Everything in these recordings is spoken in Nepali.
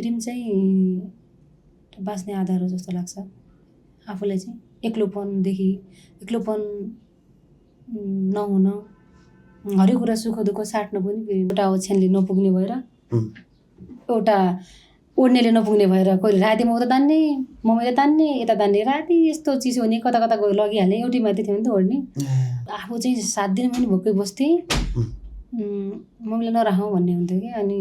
फिल्म चाहिँ बाँच्ने आधार हो जस्तो लाग्छ आफूलाई चाहिँ। एक्लोपन नहुन, हरेक कुरा सुख दुःख साट्न पनि एउटा ओछ्यानले नपुग्ने भएर, एउटा ओड्नेले नपुग्ने भएर कहिले रातिमा उता तान्ने, मम्मीले तान्ने, यता तान्ने, राति यस्तो चिसो हुने, कता कता गयो लगिहाल्ने, एउटै माथि थियो नि त ओड्ने। आफू चाहिँ 7 दिन पनि भोकै बस्थेँ, मम्मीले नराखौँ भन्ने हुन्थ्यो कि। अनि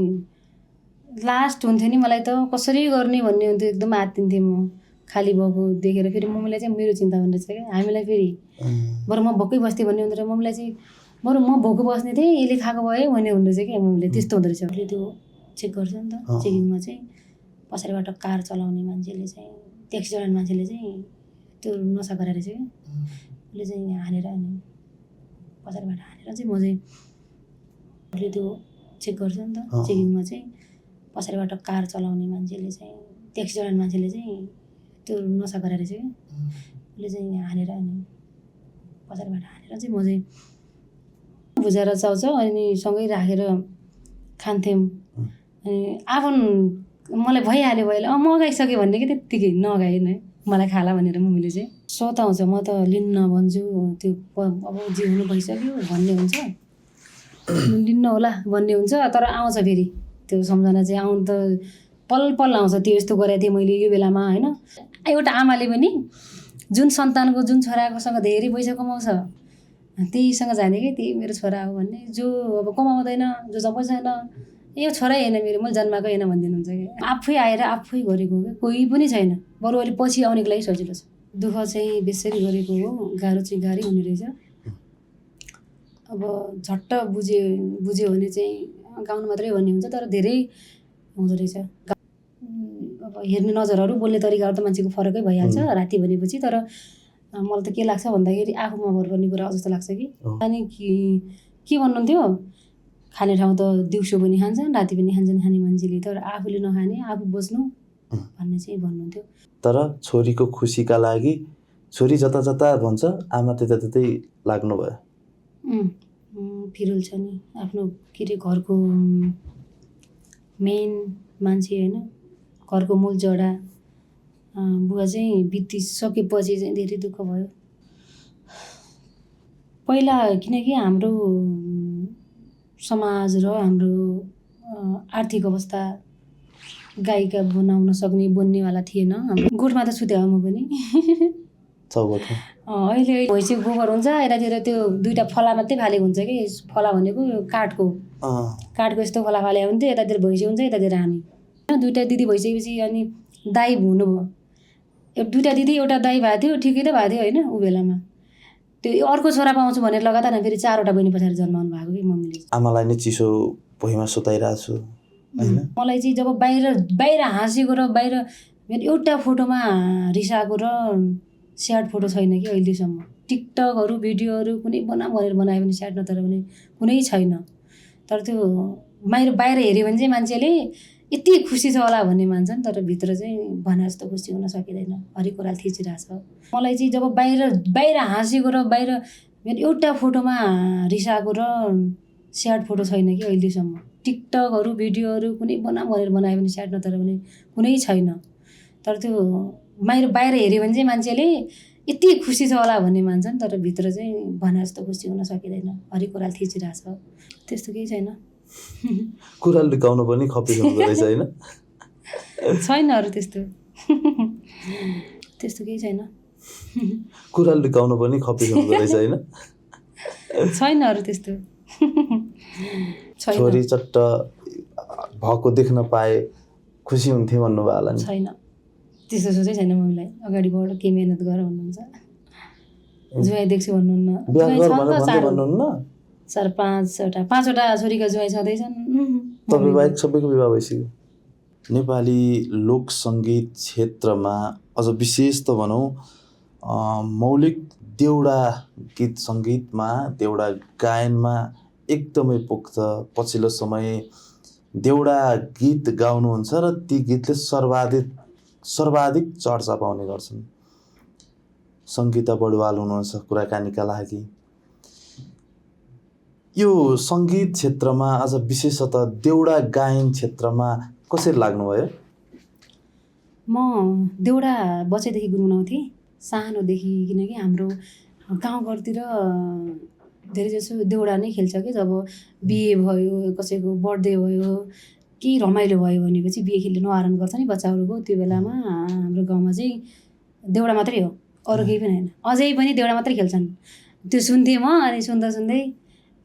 लास्ट हुन्थ्यो नि मलाई त कसरी गर्ने भन्ने हुन्थ्यो, एकदम आत्तिन्थेँ म खाली भएको देखेर। फेरि मम्मीलाई चाहिँ मेरो चिन्ता हुँदो रहेछ क्या, हामीलाई फेरि बरु म भोकै बस्थेँ भन्ने हुँदो रहेछ, मम्मीलाई चाहिँ बरु म भोकै बस्ने थिएँ यसले खाएको भए भन्ने हुँदो रहेछ क्या मम्मीले। त्यस्तो हुँदो रहेछ। उसले त्यो चेक गर्छ नि त, चेकिङमा चाहिँ पछाडिबाट कार चलाउने मान्छेले चाहिँ, ट्याक्सी चलाउने मान्छेले चाहिँ त्यो नसा गरेर रहेछ क्या। उसले चाहिँ हानेर, अनि पछाडिबाट हानेर चाहिँ म चाहिँ, उसले त्यो चेक गर्छ नि त, चेकिङमा चाहिँ पछाडिबाट कार चलाउने मान्छेले चाहिँ, ट्याक्सी चलाउने मान्छेले चाहिँ त्यो नसा गरेर रहेछ क्या। उसले चाहिँ हानेर, अनि पछाडिबाट हानेर चाहिँ म चाहिँ बुझाएर चाउचाउ अनि सँगै राखेर खान्थ्यौँ। अनि आफू मलाई भइहाल्यो मगाइसक्यो भन्ने कि त्यत्तिकै नगाएन है, मलाई खाला भनेर मम्मीले चाहिँ सताउँछ। म त लिन्न भन्छु, त्यो अब जे हुनु भइसक्यो भन्ने हुन्छ, लिन्न होला भन्ने हुन्छ। तर आउँछ फेरि त्यो सम्झना चाहिँ, आउनु त पल पल आउँछ। त्यो यस्तो गरेको थिएँ मैले यो बेलामा होइन। एउटा आमाले पनि जुन सन्तानको, जुन छोराकोसँग धेरै पैसा कमाउँछ त्यहीसँग जाने कि त्यही मेरो छोरा हो भन्ने। जो अब कमाउँदैन, जोसँग पैसा छैन, यो छोरै होइन मेरो, मैले जन्माएको होइन भनिदिनुहुन्छ कि। आफै आएर आफै गरेको हो क्या, कोही पनि छैन। बरु अहिले पछि आउनेको लागि सजिलो छ। दुःख चाहिँ बेसरी गरेको हो, गाह्रो चाहिँ गाह्रै हुने रहेछ। अब झट्ट बुझ्यो भने चाहिँ गाउनु मात्रै भन्ने हुन्छ, तर धेरै हुँदो रहेछ। अब हेर्ने नजरहरू, बोल्ने तरिकाहरू त मान्छेको फरकै भइहाल्छ राति भनेपछि। तर मलाई त के लाग्छ भन्दाखेरि आफूमा भर पर्ने कुरा जस्तो लाग्छ कि। अनि के भन्नुहुन्थ्यो, खाने ठाउँ त दिउँसो पनि खान्छन् राति पनि खान्छन् खाने मान्छेले, तर आफूले नखाने आफू बस्नु भन्ने चाहिँ भन्नुहुन्थ्यो। तर छोरीको खुसीका लागि छोरी जता जता भन्छ आमा त्यता त्यतै लाग्नु भयो। फिरुल छ नि आफ्नो के अरे घरको मेन मान्छे होइन, घरको मूल जडा बुवा चाहिँ बितिसकेपछि चाहिँ धेरै दुःख भयो पहिला। किनकि हाम्रो समाज र हाम्रो आर्थिक अवस्था गाईका बनाउन सक्ने बोन्नेवाला थिएन। हाम्रो गोठमा त सुत्यो म पनि चौबटमा। अहिले भैँसीको गोबर हुन्छ, यतातिर त्यो 2टा फला मात्रै फालेको हुन्छ कि। फला भनेको काठको यस्तो फला फाले हुन्थ्यो, यतातिर भैँसी हुन्छ, यतातिर हामी। 2टा दिदी भइसकेपछि अनि दाइ हुनुभयो। 2टा दिदी एउटा दाइ भएको थियो, ठिकै त भएको थियो होइन। ऊ बेलामा त्यो अर्को छोरा पाउँछु भनेर लगातार फेरि 4वटा बहिनी पछाडि जन्माउनु भएको कि मम्मीले। आमालाई नै चिसो भुइँमा सुताइरहेको छु होइन। मलाई चाहिँ जब बाहिर हाँसेको र बाहिर मेरो एउटा फोटोमा रिसाएको र स्याड फोटो छैन कि अहिलेसम्म। टिकटकहरू भिडियोहरू कुनै भनेर बनायो भने स्याड, नत्र भने कुनै छैन। तर त्यो बाहिर हेऱ्यो भने चाहिँ मान्छेले यति खुसी छ होला भन्ने मान्छन्, तर भित्र चाहिँ भने जस्तो खुसी हुन सकिँदैन। हरेक कुरा थिचिरहेछ। मलाई चाहिँ जब बाहिर हाँसेको र बाहिर मेरो एउटा फोटोमा रिसाएको र स्याड फोटो छैन कि अहिलेसम्म। टिकटकहरू भिडियोहरू कुनै भनेर बनायो भने स्याड, नत्र भने कुनै छैन। तर त्यो बाहिर हेऱ्यो भने चाहिँ मान्छेले यति खुसी छ होला भन्ने मान्छन्, तर भित्र चाहिँ भने जस्तो खुसी हुन सकिँदैन। हरेक कुरा थिचिरहेछ। त्यस्तो केही छैन। कुरा लुकाउनु पनि खपिस हुँदो रहेछ होइन। छैन अरू त्यस्तो केही छैन। कुरा लुकाउनु पनि खपिस हुँदो रहेछ होइन। छैन अरू त्यस्तो छोरी चट्ट भएको देख्न पाए खुसी हुन्थे भन्नुभयो होला नि। छैन त्यस्तो सोचै छैन मम्मीलाई। अगाडिबाट के मेहनत गर भन्नुहुन्छ, जुवाई देख्छु भन्नुहुन्न। भन्नुहुन्न 5वटा छोरीका जुवाई छँदैछन्। तपाईँ बाहेक सबैको विवाह भइसक्यो। नेपाली लोक सङ्गीत क्षेत्रमा अझ विशेष त भनौँ मौलिक देउडा गीत सङ्गीतमा, देउडा गायनमा एकदमै पोख्त। पछिल्लो समय देउडा गीत गाउनुहुन्छ र ती गीतले सर्वाधिक चर्चा पाउने गर्छन्। सङ्गीता बडुवाल हुनुहुन्छ कुराकानीका लागि। यो सङ्गीत क्षेत्रमा अझ विशेषतः देउडा गायन क्षेत्रमा कसरी लाग्नुभयो? म देउडा बच्चैदेखि गुनगुनाउँथेँ सानोदेखि, किनकि हाम्रो गाउँघरतिर धेरैजसो देउडा नै खेल्छ कि जब बिहे भयो, कसैको बर्थडे भयो, केही रमाइलो भयो भनेपछि बिहे खेल्ने न्वारन गर्छ नि बच्चाहरूको, त्यो बेलामा हाम्रो गाउँमा चाहिँ देउडा मात्रै हो, अरू केही पनि होइन। अझै पनि देउडा मात्रै खेल्छन्। त्यो सुन्थेँ म, अनि सुन्दा सुन्दै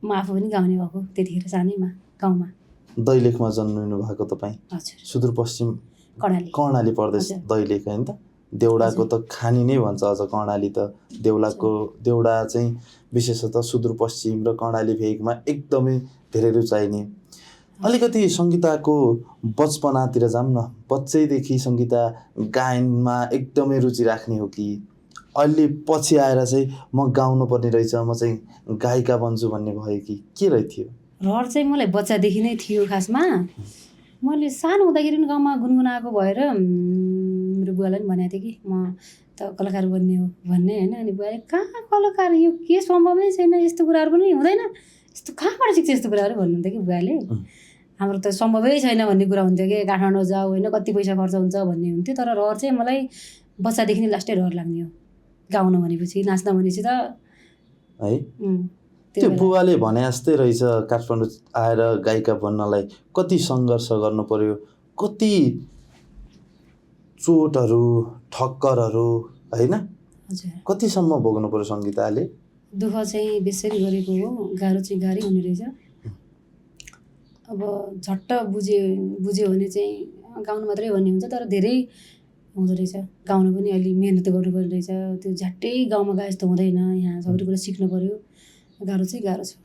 म आफू पनि गाउने भएको त्यतिखेर सानैमा गाउँमा। दैलेखमा जन्मिनु भएको तपाईँ? हजुर। सुदूरपश्चिम कर्णाली प्रदेश हजुर। दैलेख होइन त? देउडाको त खानी नै भन्छ अझ कर्णाली त। देउडा चाहिँ विशेषतः सुदूरपश्चिम र कर्णाली भेगमा एकदमै धेरै रुचाइने। अलिकति सङ्गीताको बचपनातिर जाऊँ न। बच्चैदेखि सङ्गीता गायनमा एकदमै रुचि राख्ने हो कि अहिले पछि आएर चाहिँ म गाउनु पर्ने रहेछ, म चाहिँ गायिका बन्छु भन्ने भयो कि के रहेथ्यो? रहर चाहिँ मलाई बच्चादेखि नै थियो खासमा। मैले सानो हुँदाखेरि पनि गाउँमा गुनगुनाएको भएर मेरो बुवालाई पनि भनेको थिएँ कि म त कलाकार बन्ने हो भन्ने होइन। अनि बुवाले कहाँ कलाकार, यो के सम्भव नै छैन, यस्तो कुराहरू पनि हुँदैन, यस्तो कहाँबाट सिक्छ यस्तो कुराहरू भन्नुहुन्थ्यो कि बुवाले। हाम्रो त सम्भवै छैन भन्ने कुरा हुन्थ्यो कि काठमाडौँ जाऊ होइन, कति पैसा खर्च हुन्छ भन्ने हुन्थ्यो। तर रहर चाहिँ मलाई बच्चादेखि नै लास्टै रहर लाग्ने हो। गाउन भनेपछि, नाच्न भनेपछि त है। त्यो बुवाले भने जस्तै रहेछ, काठमाडौँ आएर गायिका बन्नलाई कति सङ्घर्ष गर्नु पर्यो, कति चोटहरू, ठक्करहरू होइन, कतिसम्म भोग्नु पर्यो सङ्गीताले? दुःख चाहिँ बेसरी गरेको हो, गाह्रो चाहिँ गाह्रै हुने रहेछ। अब झट्ट बुझ्यो भने चाहिँ गाउनु मात्रै भन्ने हुन्छ, तर धेरै हुँदो रहेछ। गाउनु पनि अलि मेहनत गर्नुपर्ने रहेछ। त्यो झट्टै गाउँमा गाए जस्तो हुँदैन, यहाँ सबै कुरा सिक्नु पर्यो। गाह्रो चाहिँ गाह्रो छ।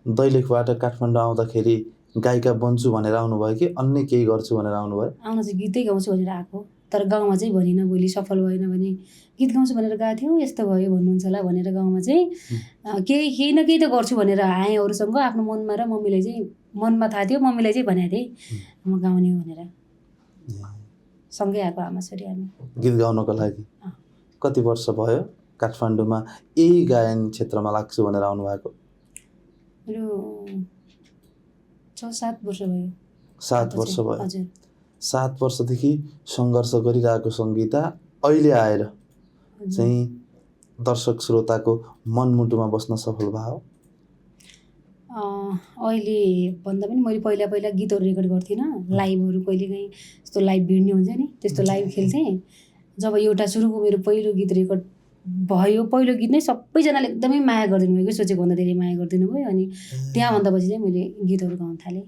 दैलेखबाट काठमाडौँ आउँदाखेरि गायिका बन्छु भनेर आउनुभयो कि अन्य केही गर्छु भनेर आउनुभयो? आउन चाहिँ गीतै गाउँछु भनेर आएको, तर गाउँमा चाहिँ भनिनँ। भोलि सफल भएन भने गीत गाउँछु भनेर गएको थियो, यस्तो भयो भन्नुहुन्छ होला भनेर गाउँमा चाहिँ केही न केही त गर्छु भनेर आएँ अरूसँग। आफ्नो मनमा र मम्मीलाई चाहिँ, मनमा थाहा थियो, मम्मीलाई चाहिँ भनेको थिएँ म गाउने हो भनेर। सँगै आएको आमा छोरी हामी गीत गाउनको लागि। कति वर्ष भयो काठमाडौँमा यही गायन क्षेत्रमा लाग्छु भनेर आउनुभएको? मेरो 6-7 वर्ष भयो। 7 वर्ष भयो। हजुर। 7 वर्षदेखि सङ्घर्ष गरिरहेको सङ्गीता अहिले आएर चाहिँ दर्शक श्रोताको मनमुटुमा बस्न सफल भयो? अहिले भन्दा पनि मैले पहिला गीतहरू रेकर्ड गर्थेँ, लाइभहरू कहिलेकाहीँ यस्तो लाइभ भिड्ने हुन्छ नि, त्यस्तो लाइभ खेल्थेँ। जब एउटा सुरुको मेरो पहिलो गीत रेकर्ड भयो, पहिलो गीत नै सबैजनाले एकदमै माया गरिदिनु भयो कि सोचेको भन्दा धेरै माया गरिदिनु भयो। अनि त्यहाँभन्दा पछि चाहिँ मैले गीतहरू गाउन थालेँ।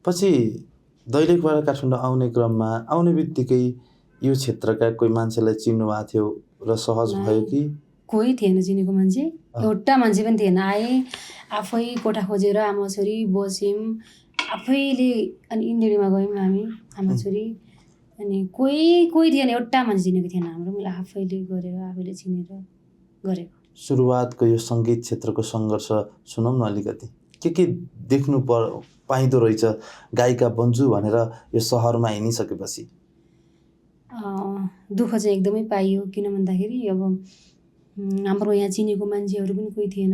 पछि दैलेखबाट काठमाडौँ आउने क्रममा आउने बित्तिकै यो क्षेत्रका कोही मान्छेलाई चिन्नु भएको थियो र सहज भयो कि? कोही थिएन चिनेको मान्छे, एउटा मान्छे पनि थिएन। आएँ आफै कोठा खोजेर आमा छोरी बस्यौँ आफैले। अनि इन्डियामा गयौँ हामी आमा छोरी। अनि कोही थिएन, एउटा मान्छे चिनेको थिएन हाम्रो। मैले आफैले गरेर आफैले चिनेर गरेको। सुरुवातको यो सङ्गीत क्षेत्रको सङ्घर्ष सुनौँ न अलिकति। के देख्नु पाइँदो रहेछ गायिका बन्छु भनेर यो सहरमा हिँडिसकेपछि? दुःख चाहिँ एकदमै पाइयो। किन भन्दाखेरि अब हाम्रो यहाँ चिनेको मान्छेहरू पनि कोही थिएन।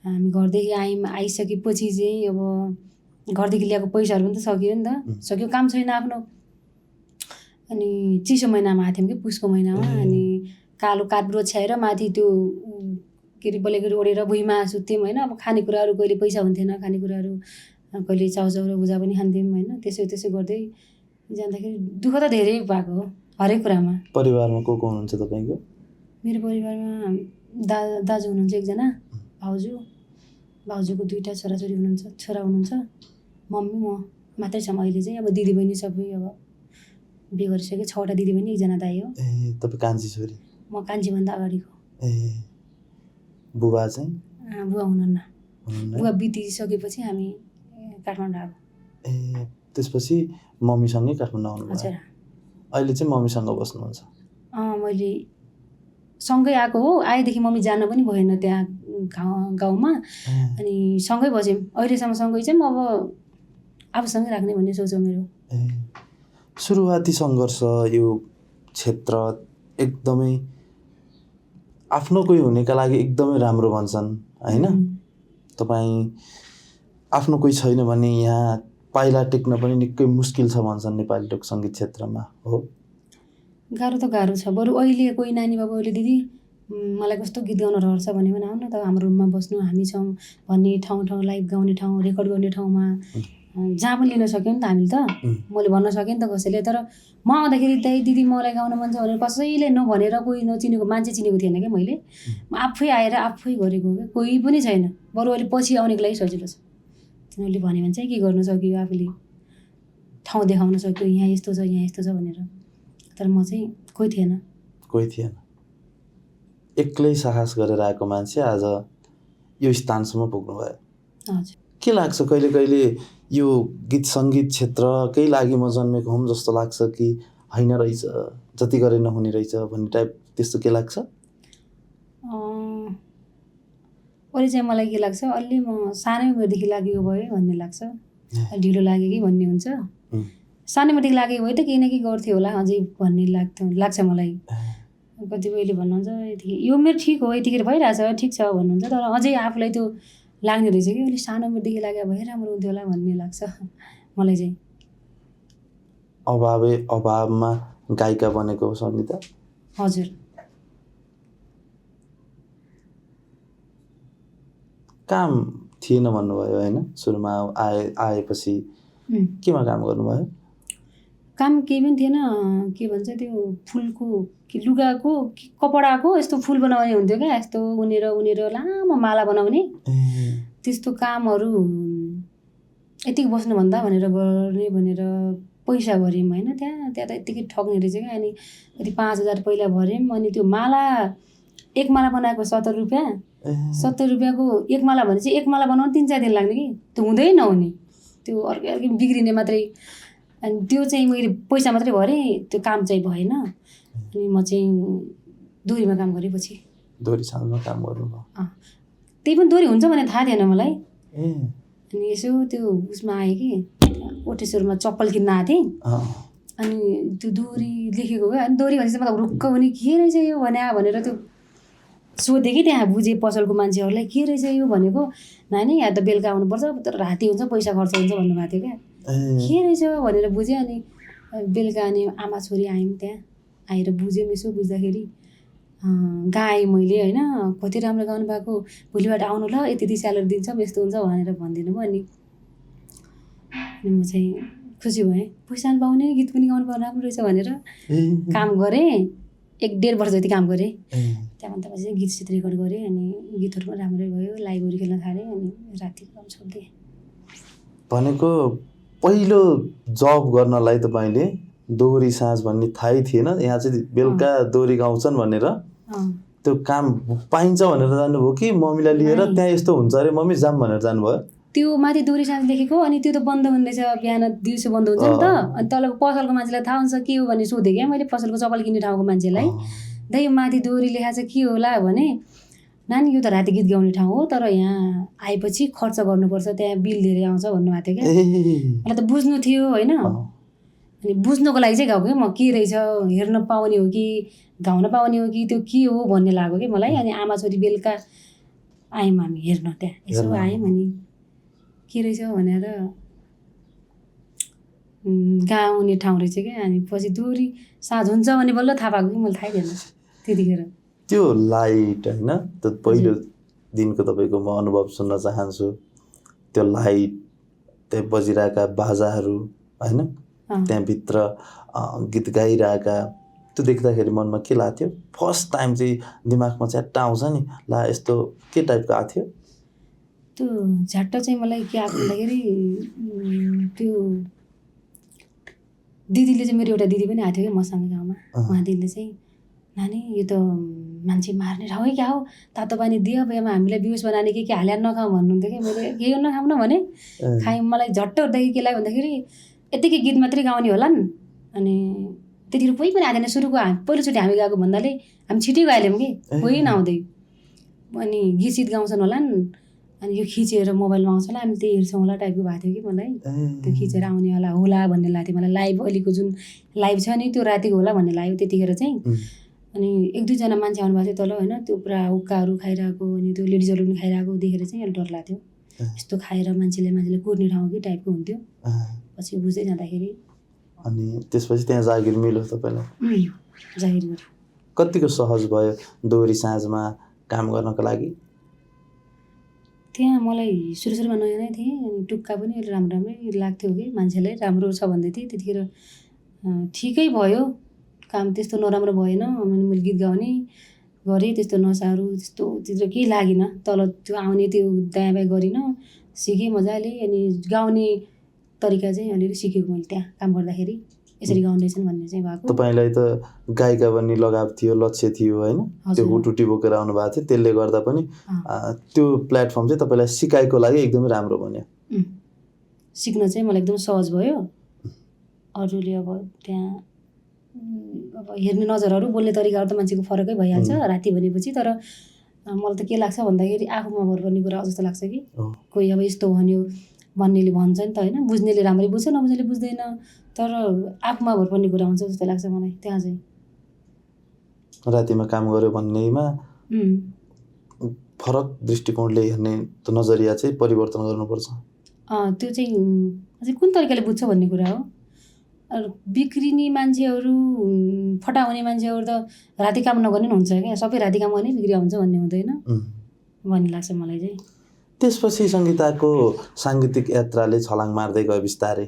हामी घरदेखि आइसकेपछि चाहिँ अब घरदेखि ल्याएको पैसाहरू पनि त सक्यो नि त, सक्यो, काम छैन आफ्नो। अनि चिसो महिनामा आएको थियौँ कि पुसको महिनामा। अनि कालो काठ्रो छ्याएर माथि त्यो के अरे बलेगरी ओढेर भुइँमा सुत्थ्यौँ होइन। अब खानेकुराहरू कहिले पैसा हुन्थेन, खानेकुराहरू कहिले चाउचाउ र भुजा पनि खान्थ्यौँ होइन। त्यसो गर्दै जाँदाखेरि दुःख त धेरै भएको हो हरेक कुरामा। परिवारमा को हुनुहुन्छ तपाईँको? मेरो परिवारमा दाजु हुनुहुन्छ एकजना, भाउजूको 2टा छोराछोरी हुनुहुन्छ, छोरा हुनुहुन्छ, मम्मी म मात्रै छौँ अहिले चाहिँ। अब दिदीबहिनी सबै अब बिहे गरिसके, 6वटा दिदीबहिनी, एकजना दाइ हो। तपाईँ कान्छी छोरी? म कान्छीभन्दा अगाडिको। बुबा चाहिँ? बुबा हुनुहुन्न। बुबा बितिसकेपछि हामी काठमाडौँ आएको। त्यसपछि मम्मीसँगै काठमाडौँ आउनुभयो? हजुर। अहिले चाहिँ मम्मीसँग बस्नुहुन्छ? मैले सँगै आएको हो। आएदेखि मम्मी जान पनि भएन त्यहाँ गाउँमा। अनि सँगै बस्यौँ अहिलेसम्म। सँगै चाहिँ अब आफूसँगै राख्ने भन्ने सोच हो मेरो। सुरुवाती सङ्घर्ष यो क्षेत्र एकदमै आफ्नो कोही हुनेका लागि एकदमै राम्रो भन्छन् होइन? तपाईँ आफ्नो कोही छैन भने यहाँ पाइला टेक्न पनि निकै मुस्किल छ भन्छन् नेपाली लोक सङ्गीत क्षेत्रमा हो? गाह्रो त गाह्रो छ। बरु अहिले कोही नानी बाबुहरूले दिदी मलाई कस्तो गीत गाउन रहर छ भन्यो भने आउन त हाम्रो रुममा बस्नु, हामी छौँ भन्ने ठाउँ लाइभ गाउने ठाउँ, रेकर्ड गर्ने ठाउँमा जहाँ पनि लिन सक्यौँ नि त हामीले त। मैले भन्न सकेँ नि त कसैले। तर म आउँदाखेरि दाइ दिदी मलाई गाउन मन छ भनेर कसैले नभनेर, कोही नचिनेको मान्छे चिनेको थिएन क्या मैले। म आफै आएर आफै गरेको क्या, कोही पनि छैन। बरु अहिले पछि आउनेको लागि सजिलो छ। तिनीहरूले भन्यो भने चाहिँ के गर्न सक्यो, आफूले ठाउँ देखाउन सक्यो, यहाँ यस्तो छ यहाँ यस्तो छ भनेर। तर म चाहिँ कोही थिएन। एक्लै साहस गरेर आएको मान्छे आज यो स्थानसम्म पुग्नुभयो। हजुर। के लाग्छ कहिले कहिले यो गीत सङ्गीत क्षेत्रकै लागि म जन्मेको हुँ जस्तो लाग्छ कि होइन रहेछ, जति गरे नहुने रहेछ भन्ने टाइप, त्यस्तो के लाग्छ? अहिले चाहिँ मलाई के लाग्छ, अलि म सानै उमेरदेखि लागेको भए भन्ने लाग्छ। ढिलो लाग्यो कि भन्ने हुन्छ। सानै उमेरदेखि लागेको भए त केही न केही गर्थ्यो होला अझै भन्ने लाग्छ मलाई। कतिपयले भन्नुहुन्छ यतिकै यो उमेर ठिक हो, यतिखेर भइरहेछ ठिक छ भन्नुहुन्छ। तर अझै आफूलाई त्यो लाग्ने रहेछ कि अलिक सानो उमेरदेखि लाग्यो भए राम्रो हुन्थ्यो होला भन्ने लाग्छ मलाई चाहिँ। अभावमा गायिका बनेको हो सङ्गीता? हजुर। काम थिएन भन्नुभयो होइन? सुरुमा आएपछि केमा काम गर्नुभयो? काम केही पनि थिएन। के भन्छ त्यो फुलको कि लुगाको कि कपडाको यस्तो फुल बनाउने हुन्थ्यो क्या, यस्तो उनेर लामो माला बनाउने त्यस्तो कामहरू। यतिको बस्नुभन्दा भनेर गर्ने भनेर पैसा भऱ्यौँ होइन। त्यहाँ त यत्तिकै ठग्ने रहेछ क्या। अनि कति 5,000 पहिला भऱ्यौँ। अनि त्यो माला एक माला बनाएको 70 रुपियाँ। 70 रुपियाँको एक माला भने चाहिँ एक माला बनाउनु 3-4 दिन लाग्ने कि, त्यो हुँदै नहुने, त्यो अर्कै बिग्रिने मात्रै। अनि त्यो चाहिँ मैले पैसा मात्रै भरेँ, त्यो काम चाहिँ भएन। अनि म चाहिँ दोहोरीमा काम गरेँ पछि। दोहोरी साँझमा काम गर्नुभयो? त्यही पनि दोहोरी हुन्छ भने थाहा थिएन मलाई। अनि यसो त्यो उसमा आएँ कि कोटेश्वरमा चप्पल किन्न आएको थिएँ। अनि त्यो दोहोरी लेखेको क्या। अनि दोहोरी भनेपछि मलाई रुक्क भने के रहेछ यो भनेर त्यो सोधेँ कि त्यहाँ बुझेँ पसलको मान्छेहरूलाई, के रहेछ यो भनेको। नानी यहाँ त बेलुका आउनुपर्छ, तर राति हुन्छ पैसा खर्च हुन्छ भन्नुभएको थियो क्या। के रहेछ भनेर बुझेँ। अनि बेलुका अनि आमा छोरी आयौँ, त्यहाँ आएर बुझ्यौँ। यसो बुझ्दाखेरि गाएँ मैले होइन। कति राम्रो गाउनु भएको, भोलिबाट आउनु ल यति स्यालेरी दिन्छौँ यस्तो हुन्छ भनेर भनिदिनु भयो। अनि म चाहिँ खुसी भएँ, पैसा पनि पाउने गीत पनि गाउनु पर्ने राम्रो रहेछ भनेर काम गरेँ। 1-1.5 वर्ष जति काम गरेँ। त्यहाँभन्दा पछि चाहिँ गीत रेकर्ड गरेँ। अनि गीतहरू पनि राम्रै भयो, लाइभहरू खेल्न थालेँ। अनि रातिको काम छोडिदिएँ। भनेको पहिलो जब गर्नलाई तपाईँले दोहोरी साँझ भन्ने थाहै थिएन, यहाँ चाहिँ बेलुका दोहोरी गाउँछन् भनेर त्यो काम पाइन्छ भनेर जानुभयो कि मम्मीलाई लिएर त्यहाँ यस्तो हुन्छ अरे मम्मी जाम भनेर जानुभयो? त्यो माथि दोहोरी साँझ लेखेको, अनि त्यो त बन्द हुँदैछ, बिहान दिउँसो बन्द हुन्छ नि त। अनि तलको पसलको मान्छेलाई थाहा हुन्छ के हो भने सोधेँ क्या मैले पसलको चप्पल किन्ने ठाउँको मान्छेलाई, दाइ यो माथि दोहोरी लेखाएको छ के होला भने। नानी यो त राति गीत गाउने ठाउँ हो, तर यहाँ आएपछि खर्च गर्नुपर्छ, त्यहाँ बिल धेरै आउँछ भन्नुभएको थियो क्या। मलाई त बुझ्नु थियो होइन। अनि बुझ्नुको लागि चाहिँ गएको क्या म, के रहेछ हेर्न पाउने हो कि गाउन पाउने हो कि त्यो के हो भन्ने लाग्यो कि मलाई। अनि आमा छोरी बेलुका आयौँ हामी हेर्न, त्यहाँ यसो आयौँ। अनि के रहेछ भनेर गाउने ठाउँ रहेछ क्या। अनि पछि दोहोरी साँझ हुन्छ भने बल्ल थाहा पाएको कि मैले थाहै थिएन त्यतिखेर। त्यो लाइट होइन, त्यो पहिलो दिनको तपाईँको म अनुभव सुन्न चाहन्छु। त्यो लाइट, त्यहाँ बजिरहेका बाजाहरू होइन, त्यहाँभित्र गीत गाइरहेका, त्यो देख्दाखेरि मनमा के लाग्थ्यो? फर्स्ट टाइम चाहिँ दिमागमा च्याट्ट आउँछ नि, ला यस्तो के टाइपको आएको थियो? त्यो झ्याट्ट चाहिँ मलाई के आएको भन्दाखेरि त्यो दिदीले चाहिँ, मेरो एउटा दिदी पनि आएको थियो क्या मसँग गाउँमा। उहाँ दिदीले चाहिँ नानी यो त मान्छे मार्ने ठाउँ है क्या हो, तातो पानी दियो बेमा हामीलाई बिहोस बनाने के हालेर नखाउँ भन्नुहुन्थ्यो क्या। मैले के नखाउँ न भने खाएँ। मलाई झट्ट उठ्दाखेरि के लाग्यो भन्दाखेरि यतिकै गीत मात्रै गाउने होला नि। अनि त्यतिखेर कोही पनि आएन। सुरुको पहिलोचोटि हामी गएको भन्नाले हामी छिटै गइहाल्यौँ कि, कोही नआउँदै। अनि गीत सित गाउँछन् होला नि, अनि यो खिचेर मोबाइलमा आउँछ होला, हामी त्यही हेर्छौँ होला टाइपको भएको थियो कि मलाई। त्यो खिचेर आउनेवाला होला भन्ने लाग्थ्यो मलाई। लाइभ अहिलेको जुन लाइभ छ नि त्यो रातिको होला भन्ने लाग्यो त्यतिखेर चाहिँ। अनि 1-2 जना मान्छे आउनुभएको थियो तल होइन, त्यो पुरा हुक्काहरू खाइरहेको, अनि त्यो लेडिजहरू पनि खाइरहेको देखेर चाहिँ अलिक डर लाग्थ्यो। यस्तो खाएर मान्छेले कुर्ने ठाउँ कि टाइपको हुन्थ्यो। पछि बुझ्दै जाँदाखेरि अनि त्यसपछि त्यहाँ जागिर मिल्यो तपाईँलाई? जागिर गरेँ। कतिको सहज भयो दोहोरी साँझमा काम गर्नको लागि? त्यहाँ मलाई सुरुमा नयाँ नै थिएँ अनि टुक्का पनि राम्रै लाग्थ्यो कि मान्छेलाई राम्रो छ भन्दै थिएँ त्यतिखेर। ठिकै भयो काम, त्यस्तो नराम्रो भएन। अनि मैले गीत गाउने गरेँ, त्यस्तो नसाहरू त्यस्तो केही लागेन। तल त्यो आउने त्यो दायाँ बायाँ गरिनँ, सिकेँ मजाले। अनि गाउने तरिका चाहिँ अलिअलि सिकेको मैले त्यहाँ काम गर्दाखेरि, यसरी गाउने रहेछन् भन्ने चाहिँ भएको। तपाईँलाई त गायिका बन्ने लगाव थियो, लक्ष्य थियो होइन? त्यो हुटुटी बोकेर आउनु भएको थियो, त्यसले गर्दा पनि त्यो प्लेटफर्म चाहिँ तपाईँलाई सिकाइको लागि एकदमै राम्रो बन्यो। सिक्न चाहिँ मलाई एकदम सहज भयो। अरूले अब त्यहाँ अब हेर्ने नजरहरू, बोल्ने तरिकाहरू त मान्छेको फरकै भइहाल्छ राति भनेपछि। तर मलाई त के लाग्छ भन्दाखेरि आफूमा भर पर्ने कुरा जस्तो लाग्छ कि कोही अब यस्तो भन्यो भन्नेले भन्छ नि त होइन, बुझ्नेले राम्ररी बुझ्छ, नबुझ्नेले बुझ्दैन। तर आफूमा भर पर्ने कुरा हुन्छ जस्तो लाग्छ मलाई त्यहाँ चाहिँ। रातिमा काम गर्यो भन्नेमा फरक दृष्टिकोणले हेर्ने नजरिया चाहिँ परिवर्तन गर्नुपर्छ। त्यो चाहिँ अझै कुन तरिकाले बुझ्छ भन्ने कुरा हो। बिग्रिने मान्छेहरू, फटाउने मान्छेहरू त राति काम नगर्ने पनि हुन्छ क्या। सबै राति काम गर्ने बिग्रिया हुन्छ भन्ने हुँदैन भन्ने लाग्छ मलाई चाहिँ। त्यसपछि सङ्गीताको साङ्गीतिक यात्राले छलाङ मार्दै गयो बिस्तारै।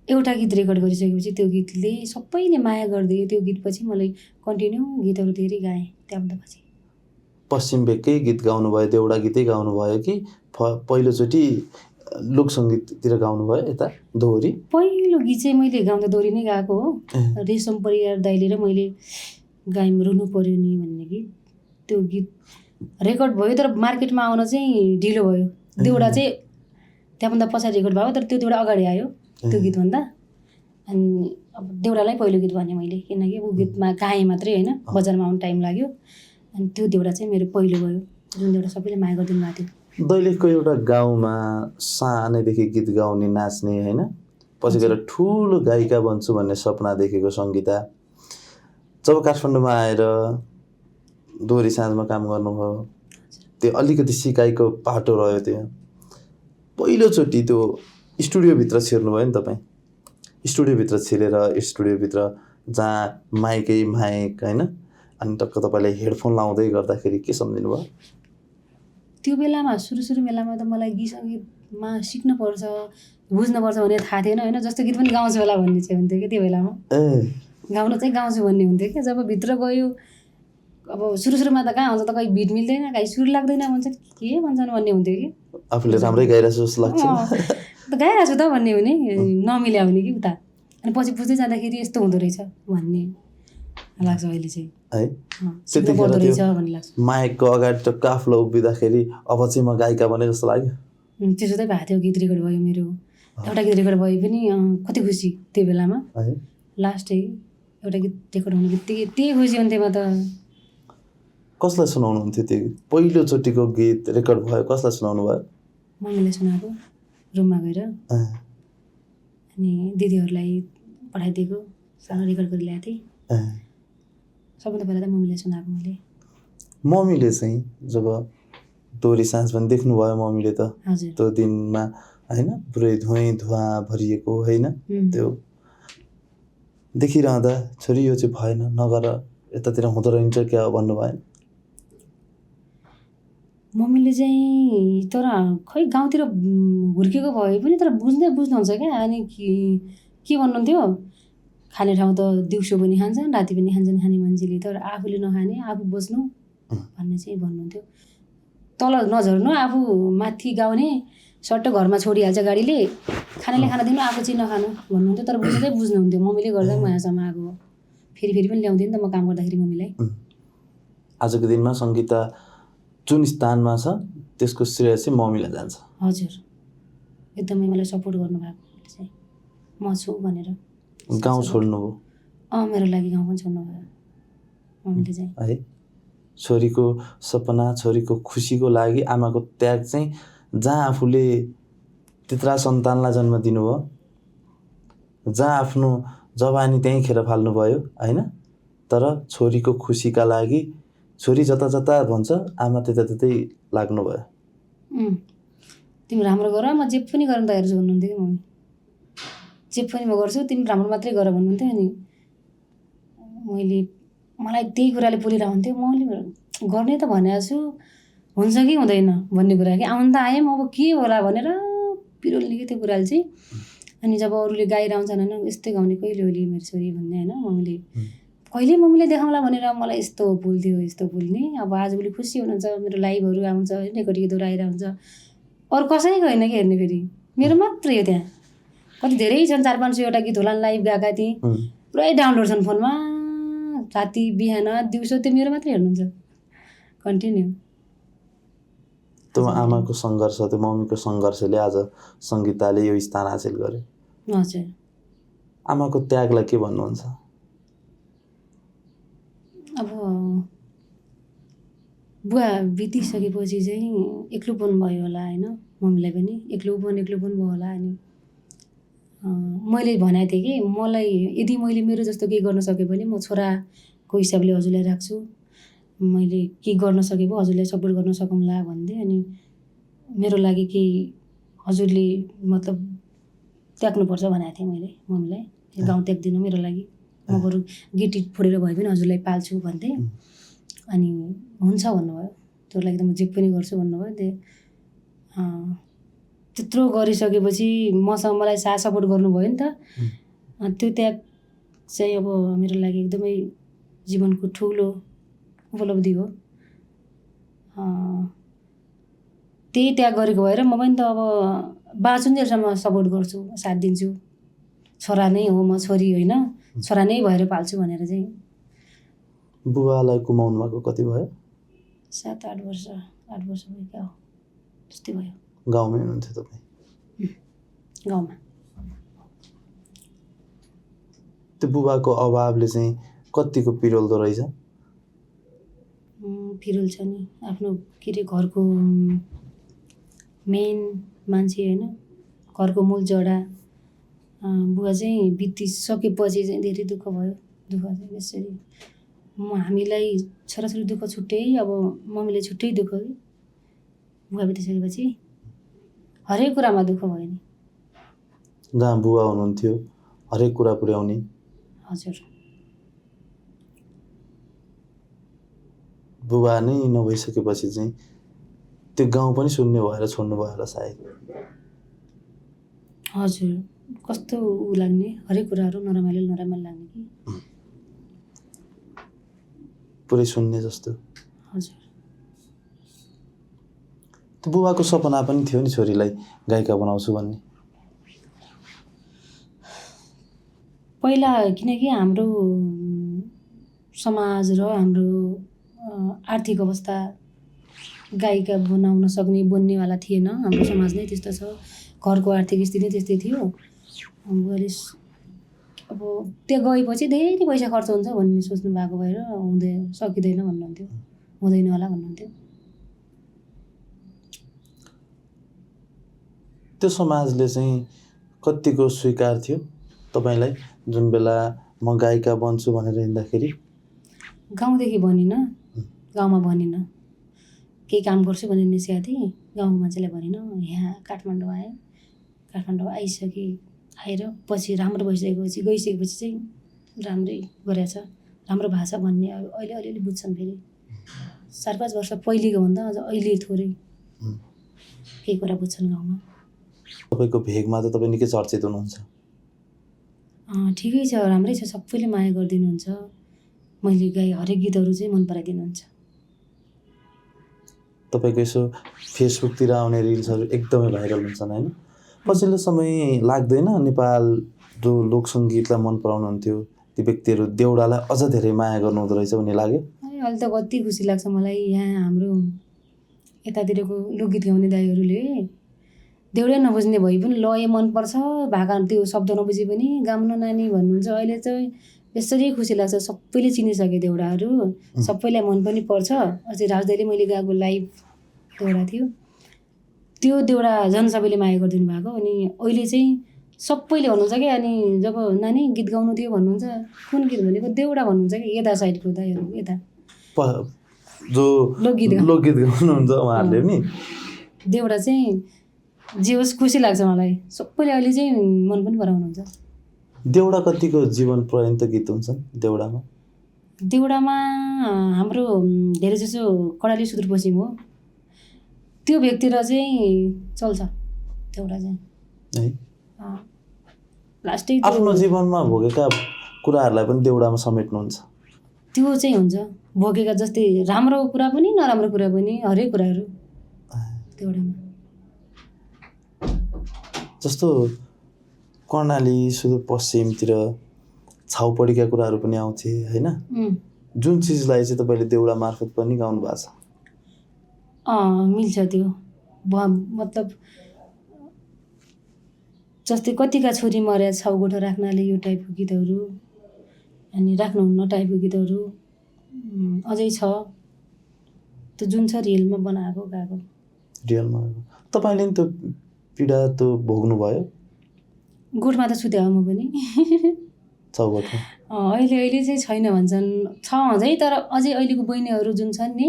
एउटा गीत रेकर्ड गरिसकेपछि त्यो गीतले सबैले माया गरिदियो। त्यो गीतपछि मलाई कन्टिन्यू गीतहरू धेरै गाएँ त्यहाँभन्दा पछि। पश्चिम भेगकै गीत गाउनुभयो, देउडा गीतै गाउनुभयो कि पहिलोचोटि लोकसङ्गीततिर गाउनुभयो यता दोहोरी? पहिलो गीत चाहिँ मैले गाउँदा दोहोरी नै गाएको हो। रेशम परियार दाइले र मैले गायौँ रुनु पर्यो नि भन्ने गीत। त्यो गीत रेकर्ड भयो तर मार्केटमा आउन चाहिँ ढिलो भयो। देउडा चाहिँ त्यहाँभन्दा पछाडि रेकर्ड भयो, तर त्यो देउडा अगाडि आयो त्यो गीतभन्दा। अनि अब देउडालाई पहिलो गीत भने मैले, किनकि ऊ गीतमा गाएँ मात्रै होइन, बजारमा आउनु टाइम लाग्यो। अनि त्यो देउडा चाहिँ मेरो पहिलो भयो, जुन देउडा सबैले माया गरिदिनु भएको थियो। दैलेखको एउटा गाउँमा सानैदेखि गीत गाउने, नाच्ने होइन, पछि गएर ठुलो गायिका बन्छु भन्ने सपना देखेको सङ्गीता जब काठमाडौँमा आएर दोहोरी साँझमा काम गर्नुभयो, त्यो अलिकति सिकाइको पाटो रह्यो। त्यो पहिलोचोटि त्यो स्टुडियोभित्र छिर्नुभयो नि तपाईँ। स्टुडियोभित्र छिरेर स्टुडियोभित्र जहाँ माइकै माइक होइन, अनि टक्क तपाईँले हेडफोन लाउँदै गर्दाखेरि के सम्झिनु भयो? त्यो बेलामा सुरु बेलामा त मलाई गीत सङ्गीतमा सिक्नुपर्छ, बुझ्नुपर्छ भन्ने थाहा थिएन होइन। जस्तो गीत पनि गाउँछु होला भन्ने चाहिँ हुन्थ्यो कि त्यो बेलामा। गाउन चाहिँ गाउँछु भन्ने हुन्थ्यो क्या। जब भित्र गयो, अब सुरुमा त कहाँ हुन्छ त, कहीँ बिट मिल्दैन, कहीँ सुर लाग्दैन भन्छन्, के भन्छन् भन्ने हुन्थ्यो कि। आफूले राम्रै गाइरहेको जस्तो लाग्छ, गाइरहेको छु त भन्ने हुने, नमिल्या हुने कि उता। अनि पछि बुझ्दै जाँदाखेरि यस्तो हुँदो रहेछ भन्ने लाग्छ अहिले चाहिँ है। सिक्नुपर्दो रहेछ भन्ने लाग्छ। माइकको अगाडि टक्क आफूलाई उभिँदाखेरि अब चाहिँ म गायिका बने जस्तो लाग्यो। त्यसो त भएको थियो। गीत रेकर्ड भयो मेरो, एउटा गीत रेकर्ड भयो पनि कति खुसी त्यो बेलामा। लास्टै एउटा गीत रेकर्ड हुने बित्तिकै यति खुसी हुन्थेँ म त। कसलाई सुनाउनुहुन्थ्यो त्यो गीत? पहिलोचोटिको गीत रेकर्ड भयो, कसलाई सुनाउनु भयो? मम्मीलाई सुनाएको रुममा गएर, अनि दिदीहरूलाई पठाइदिएको, सानो रेकर्ड गरी ल्याएको थिएँ। सबभन्दा पहिला त मम्मीलाई सुनाएको मैले। मम्मीले चाहिँ जब दोहोरी साँझ पनि देख्नुभयो मम्मीले त त्यो दिनमा होइन, पुरै धुवाँ भरिएको होइन, त्यो देखिरहँदा छोरी यो चाहिँ भएन, नगर, यतातिर हुँदो रहन्छ क्या भन्नु भएन? मम्मीले चाहिँ तर खै गाउँतिर हुर्केको भए पनि तर बुझ्नुहुन्छ क्या। अनि के भन्नुहुन्थ्यो, खाने ठाउँ त दिउँसो पनि खान्छन् राति पनि खान्छन् खाने मान्छेले, तर आफूले नखाने आफू बस्नु भन्ने चाहिँ भन्नुहुन्थ्यो। तल नझर्नु, आफू माथि गाउने, सट्ट घरमा छोडिहाल्छ गाडीले, खानाले खाना दिनु, आफू चाहिँ नखानु भन्नुहुन्थ्यो। तर बुझ्नुहुन्थ्यो मम्मीले गर्दा म यहाँसम्म आएको हो। फेरि पनि ल्याउँथेँ नि त म काम गर्दाखेरि मम्मीलाई। आजको दिनमा सङ्गीता जुन स्थानमा छ त्यसको श्रेय चाहिँ मम्मीलाई जान्छ। हजुर, एकदमै मलाई सपोर्ट गर्नुभएको चाहिँ म छु भनेर। गाउँ छोड्नुभयो? मेरो लागि गाउँ पनि छोड्नुभयो मम्मीले चाहिँ है। छोरीको सपना, छोरीको खुसीको लागि आमाको त्याग चाहिँ, जहाँ आफूले त्यत्रा सन्तानलाई जन्म दिनुभयो, जहाँ आफ्नो जवानी त्यहीँ खेर फाल्नुभयो होइन, तर छोरीको खुसीका लागि छोरी जता जता भन्छ आमा त्यतै लाग्नुभयो। तिमी राम्रो गर, म जे पनि गर्न तयार छु भन्नुहुन्थ्यो कि मम्मी। जे पनि म गर्छु, तिमी राम्रो मात्रै गर भन्नुहुन्थ्यो। अनि मलाई त्यही कुराले बोलिरहन्थ्यो। मैले गर्ने त भनेको छु, हुन्छ कि हुँदैन भन्ने कुरा कि आउनु त आएँ, अब के होला भनेर पिरोल्ने कि त्यो कुराले चाहिँ। अनि जब अरूले गाएर आउँछन् होइन, यस्तै गाउने कहिले होली मेरो छोरी भन्ने होइन, मम्मीले कहिले मम्मीले देखाउँला भनेर मलाई यस्तो बोल्थ्यो, यस्तो बोल्ने। अब आजभोलि खुसी हुनुहुन्छ, मेरो लाइभहरू आउँछ, रेकर्ड गीतहरू आइरहन्छ। अरू कसैको होइन कि हेर्ने, फेरि मेरो मात्रै हो त्यहाँ। कति धेरै छन्, 400-500 गीत होला लाइभ गएका थिएँ, पुरै डाउनलोड छन् फोनमा। राति बिहान दिउँसो त्यो मेरो मात्रै हेर्नुहुन्छ कन्टिन्यू। त्यो आमाको सङ्घर्ष, त्यो मम्मीको सङ्घर्षले आज सङ्गीताले यो स्थान हासिल गर्यो। हजुर। आमाको त्यागलाई के भन्नुहुन्छ? अब बुवा बितिसकेपछि चाहिँ एक्लोपन भयो होला होइन, मम्मीलाई पनि एक्लोपन भयो होला। अनि मैले भनेको थिएँ कि मलाई यदि मैले मेरो जस्तो केही गर्न सकेँ भने म छोराको हिसाबले हजुरलाई राख्छु, मैले के गर्न सके पो हजुरलाई सपोर्ट गर्न सकौँला भन्दै। अनि मेरो लागि केही हजुरले मतलब त्याग्नुपर्छ भनेको थिएँ मैले मम्मीलाई। गाउँ त्याग्दिनँ मेरो लागि, म बरु गिटी फोडेर भए पनि हजुरलाई पाल्छु भन्दै। अनि हुन्छ भन्नुभयो, त्यो लागि त म जे पनि गर्छु भन्नुभयो। त्यत्रो गरिसकेपछि मलाई साथ सपोर्ट गर्नुभयो नि त। त्यो त्याग चाहिँ अब मेरो लागि एकदमै जीवनको ठुलो उपलब्धि हो। त्यही त्याग गरेको भएर म पनि त अब बाँचुन्जेलसम्म सपोर्ट गर्छु, साथ दिन्छु। छोरा नै हो, म छोरी होइन, छोरा नै भएर पाल्छु भनेर चाहिँ। बुबालाई गुमाउनु भएको कति भयो? 7-8 वर्ष, 8 वर्ष भयो क्या हो, त्यस्तै भयो। गाउँमै हुनुहुन्थ्यो तपाईँ? गाउँमा। त्यो बुबाको अभावले चाहिँ कतिको पिरोल्दो रहेछ? पिरोल छ नि, आफ्नो के अरे घरको मेन मान्छे होइन, घरको मूल जडा बुवा चाहिँ बितिसकेपछि चाहिँ धेरै दुःख भयो। दुःख चाहिँ यसरी हामीलाई छोराछोरी दुःख छुट्टै, अब मम्मीले छुट्टै दुःख कि बुवा बितिसकेपछि हरेक कुरामा दुःख भयो नि। जहाँ बुवा हुनुहुन्थ्यो हरेक कुरा पुर्याउने। हजुर। बुबा नै नभइसकेपछि चाहिँ त्यो गाउँ पनि शून्य भएर छोड्नु भयो होला सायद। हजुर, कस्तो ऊ लाग्ने, हरेक कुराहरू नरमाइलो लाग्ने कि पुरै शून्य जस्तो। हजुर। त्यो बुबाको सपना पनि थियो नि छोरीलाई गायिका बनाउँछु भन्ने। पहिला किनकि हाम्रो समाज र हाम्रो आर्थिक अवस्था गायिका बनाउन सक्ने बन्नेवाला थिएन। हाम्रो समाज नै त्यस्तो छ, घरको आर्थिक स्थिति त्यस्तै थियो। बुवाले अब त्यहाँ गएपछि धेरै पैसा खर्च हुन्छ भन्ने सोच्नु भएको भएर सकिँदैन भन्नुहुन्थ्यो, हुँदैन होला भन्नुहुन्थ्यो। त्यो समाजले चाहिँ कतिको स्वीकार थियो तपाईँलाई जुन बेला म गायिका बन्छु भनेर हिँड्दाखेरि? गाउँदेखि भनिनँ, गाउँमा भनिनँ, केही काम गर्छु भनेर निस्केको थिएँ, गाउँको मान्छेलाई भनिनँ। यहाँ काठमाडौँ आएँ, काठमाडौँ आएर पछि राम्रो गइसकेपछि चाहिँ राम्रै गरेछ, राम्रो भाषा भन्ने अहिले अलिअलि बुझ्छन्। फेरि 4-5 वर्ष पहिलेको भन्दा अझ अहिले थोरै केही कुरा बुझ्छन् गाउँमा। तपाईँको भेगमा त तपाईँ निकै चर्चित हुनुहुन्छ। ठिकै छ, राम्रै छ, सबैले माया गरिदिनुहुन्छ। मैले गाएँ हरेक गीतहरू चाहिँ मन पराइदिनुहुन्छ। तपाईँको यसो फेसबुकतिर आउने रिल्सहरू एकदमै भाइरल हुन्छन् होइन? पछिल्लो समय लाग्दैन नेपाल जो लोकसङ्गीतलाई मन पराउनुहुन्थ्यो ती व्यक्तिहरू देउडालाई अझ धेरै माया गर्नुहुँदो रहेछ भन्ने लाग्यो? अहिले त कति खुसी लाग्छ मलाई। यहाँ हाम्रो यतातिरको लोकगीत गाउने दाइहरूले देउडै नबुझ्ने भए पनि लय मनपर्छ, भाका त्यो शब्द नबुझे पनि गाउन नानी भन्नुहुन्छ। अहिले चाहिँ यसरी खुसी लाग्छ, सबैले चिनिसके देउडाहरू, सबैलाई मन पनि पर्छ। अझै राजदाइले मैले गाएको लाइभ देउडा थियो, त्यो देउडा झन् सबैले माया गरिदिनु भएको। अनि अहिले चाहिँ सबैले भन्नुहुन्छ कि, अनि जब नानी गीत गाउनु थियो भन्नुहुन्छ, कुन गीत भनेको देउडा भन्नुहुन्छ कि यता साइडको दाइहरू, यता जो लोकगीत गाउनुहुन्छ उहाँहरूले नि। देउडा चाहिँ जे होस् खुसी लाग्छ मलाई। सबैले अहिले चाहिँ मन पनि पराउनुहुन्छ। देउडा कतिको जीवन पर्यन्त गीत हुन्छन् देउडामा? देउडामा हाम्रो धेरै जसो कर्णाली सुदूरपश्चिम हो, त्यो भेगतिर चाहिँ चल्छ देउडा चाहिँ है। लास्टै आफ्नो जीवनमा भोगेका कुराहरूलाई पनि देउडामा समेट्नुहुन्छ? त्यो चाहिँ हुन्छ, भोगेका जस्तै राम्रो कुरा पनि नराम्रो कुरा पनि हरेक कुराहरू देउडामा। जस्तो कर्णाली सुदूरपश्चिमतिर छाउपडीका कुराहरू पनि आउँथे होइन, जुन चिजलाई चाहिँ तपाईँले देउडा मार्फत पनि गाउनु भएको छ? मिल्छ त्यो। मतलब जस्तै कतिका छोरी मर्या छाउगोठो राख्नाले यो टाइपको गीतहरू, अनि राख्नुहुन्न टाइपको गीतहरू अझै छ। त्यो जुन छ रियलमा बनाएको गएको। रियलमा तपाईँले नि त्यो पीडा त्यो भोग्नुभयो? गोठमा त सुत्या हो म पनि। छाउगोठमा अहिले चाहिँ छैन भन्छन्, छ अझै, तर अझै अहिलेको बहिनीहरू जुन छन् नि,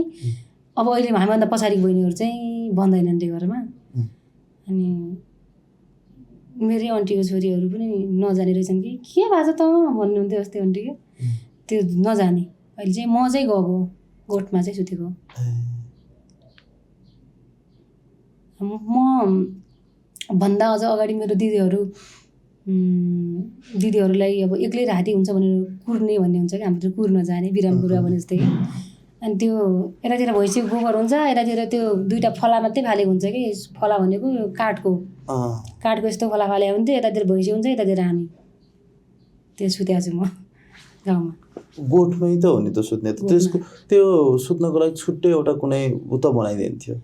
अब अहिले हामीभन्दा पछाडिको बहिनीहरू चाहिँ भन्दैनन् त्यो घरमा। अनि मेरै आन्टीको छोरीहरू पनि नजाने रहेछन् कि के भएको छ त भन्नुहुन्थ्यो अस्ति आन्टीको। त्यो नजाने, अहिले चाहिँ म चाहिँ गएको गोठमा चाहिँ सुतेको। म भन्दा अझ अगाडि मेरो दिदीहरूलाई अब एक्लै राति हुन्छ भनेर कुर्ने भन्ने हुन्छ कि, हाम्रो कुर्न जाने बिराम गुरुवा भने जस्तै। अनि त्यो यतातिर भैँसी गोबर हुन्छ, यतातिर त्यो दुईवटा फला मात्रै फालेको हुन्छ कि, फला भनेको काठको यस्तो फला फालेको हुन्थ्यो, यतातिर भैँसी हुन्छ यतातिर हामी। त्यो सुतेको छु म गाउँमा। गोठमै त हो नि त सुत्ने त। त्यसको त्यो सुत्नको लागि छुट्टै एउटा कुनै उता बनाइदिन्थ्यो?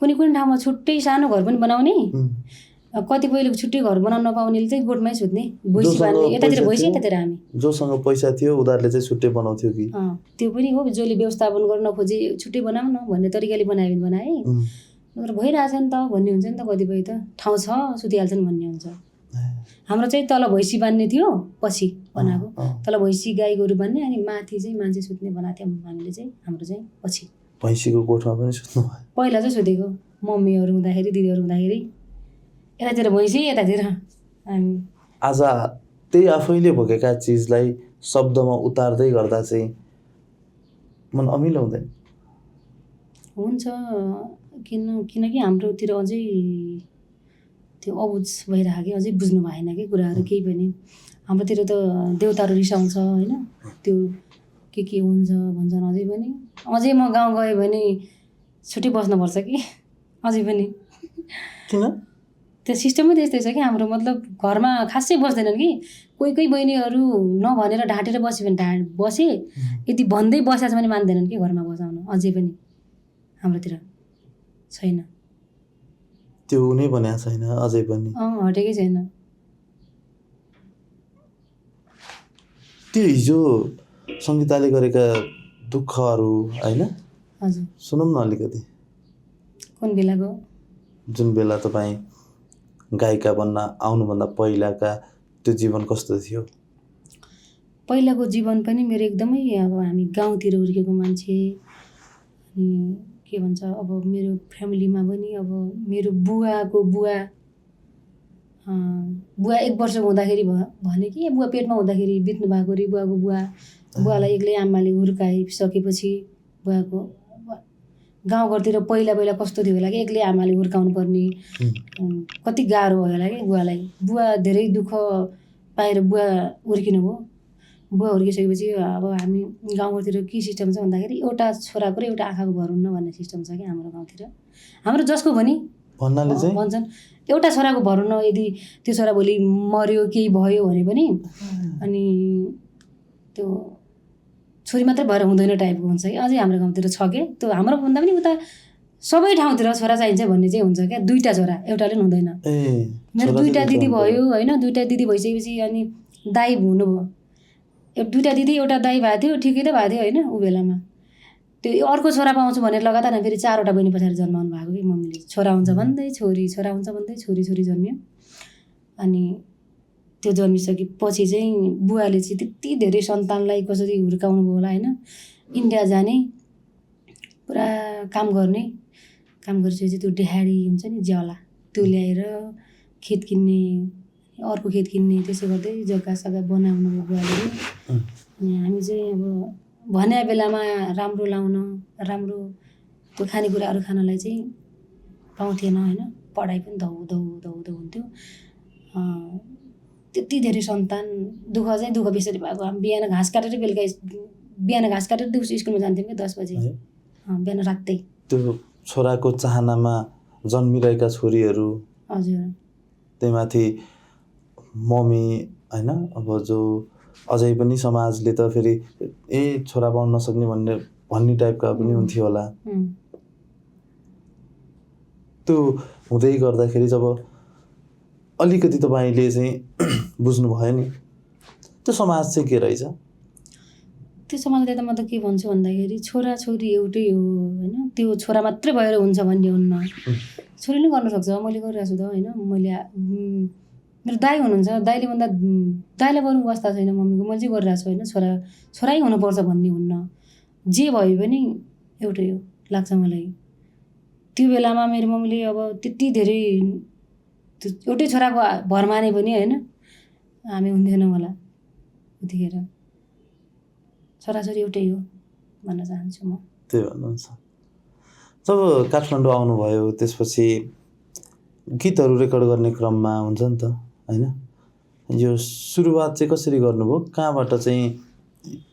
कुनै ठाउँमा छुट्टै सानो घर पनि बनाउने, कतिपयले छुट्टै घर बनाउन नपाउनेले चाहिँ गोठमै सुत्ने, भैँसी बाँध्ने, यतातिर भैँसी यतातिर हामी। जोसँग पैसा थियो उनीहरूले चाहिँ छुट्टै बनाउँथ्यो कि? त्यो पनि हो, जसले व्यवस्थापन गर्न खोजे छुट्टै बनाऊ न भन्ने तरिकाले बनायो भने बनाए, तर भइरहेछ नि त भन्ने हुन्छ नि त। कतिपय त ठाउँ छ सुतिहाल्छन् भन्ने हुन्छ। हाम्रो चाहिँ तल भैँसी बाँध्ने थियो, पछि बनाएको तल भैँसी गाई गोरु बाँध्ने, अनि माथि चाहिँ मान्छे सुत्ने बनाएको थियौँ हामीले चाहिँ। हाम्रो चाहिँ पछि भैँसीको गोठमा पनि सुत्नु भयो? पहिला चाहिँ सुतेको, मम्मीहरू हुँदाखेरि दिदीहरू हुँदाखेरि यतातिर भैँसी यतातिर हामी। आज त्यही आफैले भोगेका चिजलाई शब्दमा उतार्दै गर्दा चाहिँ मन अमिलो हुँदैन? हुन्छ, किनकि हाम्रोतिर अझै त्यो अबुझ भइरहेको कि, अझै बुझ्नु भएन कि कुराहरू केही पनि। हाम्रोतिर त देउताहरू रिसाउँछ होइन, त्यो के हुन्छ भन्छन् अझै पनि। अझै म गाउँ गएँ भने छुट्टै बस्नुपर्छ कि अझै पनि। किन? त्यो सिस्टमै त्यस्तै छ कि हाम्रो। मतलब घरमा खासै बस्दैनन् कि, कोही बहिनीहरू नभनेर ढाँटेर बस्यो भने बसे, यदि भन्दै बसेछ भने मान्दैनन् कि घरमा बसाउन। अझै पनि हाम्रोतिर छैन त्यो नै भनेको छैन अझै पनि? हटेकै छैन त्यो। हिजो सङ्गीताले गरेका दुःखहरू होइन, हजुर सुनौँ न अलिकति। कुन बेलाको? जुन बेला तपाईँ गायिका बन्न आउनुभन्दा पहिलाका त्यो जीवन कस्तो थियो? पहिलाको जीवन पनि मेरो एकदमै, अब हामी गाउँतिर हुर्केको मान्छे, अनि के भन्छ, अब मेरो फ्यामिलीमा पनि अब मेरो बुवाको बुवा 1 वर्षको हुँदाखेरि भने कि बुवा पेटमा हुँदाखेरि बित्नु भएको रे बुवाको बुवालाई एक्लै आमाले हुर्काइसकेपछि, बुवाको गाउँघरतिर पहिला कस्तो थियो होला कि, एक्लै आमाले हुर्काउनु पर्ने, कति गाह्रो भयो होला कि बुवालाई। बुवा धेरै दुःख पाएर बुवा हुर्किनु भयो। बुवा हुर्किसकेपछि अब हामी गाउँघरतिर के सिस्टम छ भन्दाखेरि, एउटा छोराको र एउटा आँखाको भर हुन्न भन्ने सिस्टम छ कि हाम्रो गाउँतिर। हाम्रो जसको भनी भन्नाले चाहिँ भन्छन् एउटा छोराको भर हुन्न, यदि त्यो छोरा भोलि मर्यो केही भयो भने पनि, अनि त्यो छोरी मात्रै भएर हुँदैन टाइपको हुन्छ कि। अझै हाम्रो गाउँतिर छ क्या त्यो। हाम्रो भन्दा पनि उता सबै ठाउँतिर छोरा चाहिन्छ भन्ने चाहिँ हुन्छ क्या। 2टा छोरा एउटाले हुँदैन। मेरो 2टा दिदी भयो होइन, 2टा दिदी भइसकेपछि अनि दाइ हुनुभयो। 2टा दिदी एउटा दाइ भएको थियो, ठिकै त भएको थियो होइन ऊ बेलामा। त्यो अर्को छोरा पाउँछु भनेर लगातार फेरि 4वटा बहिनी पछाडि जन्माउनु भएको कि मम्मीले। छोरा हुन्छ भन्दै छोरी, छोरा हुन्छ भन्दै छोरी जन्मियो। अनि त्यो जन्मिसकेपछि चाहिँ बुवाले चाहिँ त्यति धेरै सन्तानलाई कसरी हुर्काउनु भयो होला होइन। इन्डिया जाने, पुरा काम गरिसकेपछि त्यो डेहाडी हुन्छ नि, ज्याला त्यो ल्याएर खेत किन्ने अर्को खेत किन्ने त्यसो गर्दै जग्गा सग्गा बनाउनु बुवाले। अनि हामी चाहिँ अब भने बेलामा राम्रो लाउन राम्रो त्यो खानेकुराहरू खानलाई चाहिँ पाउँथेन होइन। पढाइ पनि धौ धौ धौ धौ हुन्थ्यो। त्यति धेरै सन्तान दुःख चाहिँ दुःख बेसरी भएको। हामी बिहान घाँस काटेर बेलुका बिहान घाँस काटेर दिउँसो स्कुलमा जान्थ्यौँ कि 10 बजे बिहान रात्दै। त्यो छोराको चाहनामा जन्मिरहेका छोरीहरू हजुर त्यही माथि मम्मी होइन अब जो अझै पनि समाजले त फेरि छोरा पाउन नसक्ने भन्ने टाइपका पनि हुन्थ्यो होला। त्यो हुँदै गर्दाखेरि जब अलिकति तपाईँले चाहिँ बुझ्नुभयो नि त्यो समाज चाहिँ के रहेछ? त्यो समाजले त म त के भन्छु भन्दाखेरि छोराछोरी एउटै हो होइन। त्यो छोरा मात्रै भएर हुन्छ भन्ने हुन्न। छोरीले गर्न सक्छ। मैले गरिरहेको छु त होइन। मैले मेरो दाइ हुनुहुन्छ। दाइले भन्दा दाइलाई गर्नुको अवस्था छैन मम्मीको। मैले चाहिँ गरिरहेको छु होइन। छोरै हुनुपर्छ भन्ने हुन्न। जे भए पनि एउटै हो लाग्छ मलाई। त्यो बेलामा मेरो मम्मीले अब त्यति धेरै एउटै छोराको भर माने पनि होइन हामी हुन्थेनौँ होला उतिखेर। छोराछोरी एउटै हो भन्न चाहन्छु म। त्यही भन्नुहुन्छ। जब काठमाडौँ आउनुभयो त्यसपछि गीतहरू रेकर्ड गर्ने क्रममा हुन्छ नि त होइन। यो सुरुवात चाहिँ कसरी गर्नुभयो? कहाँबाट चाहिँ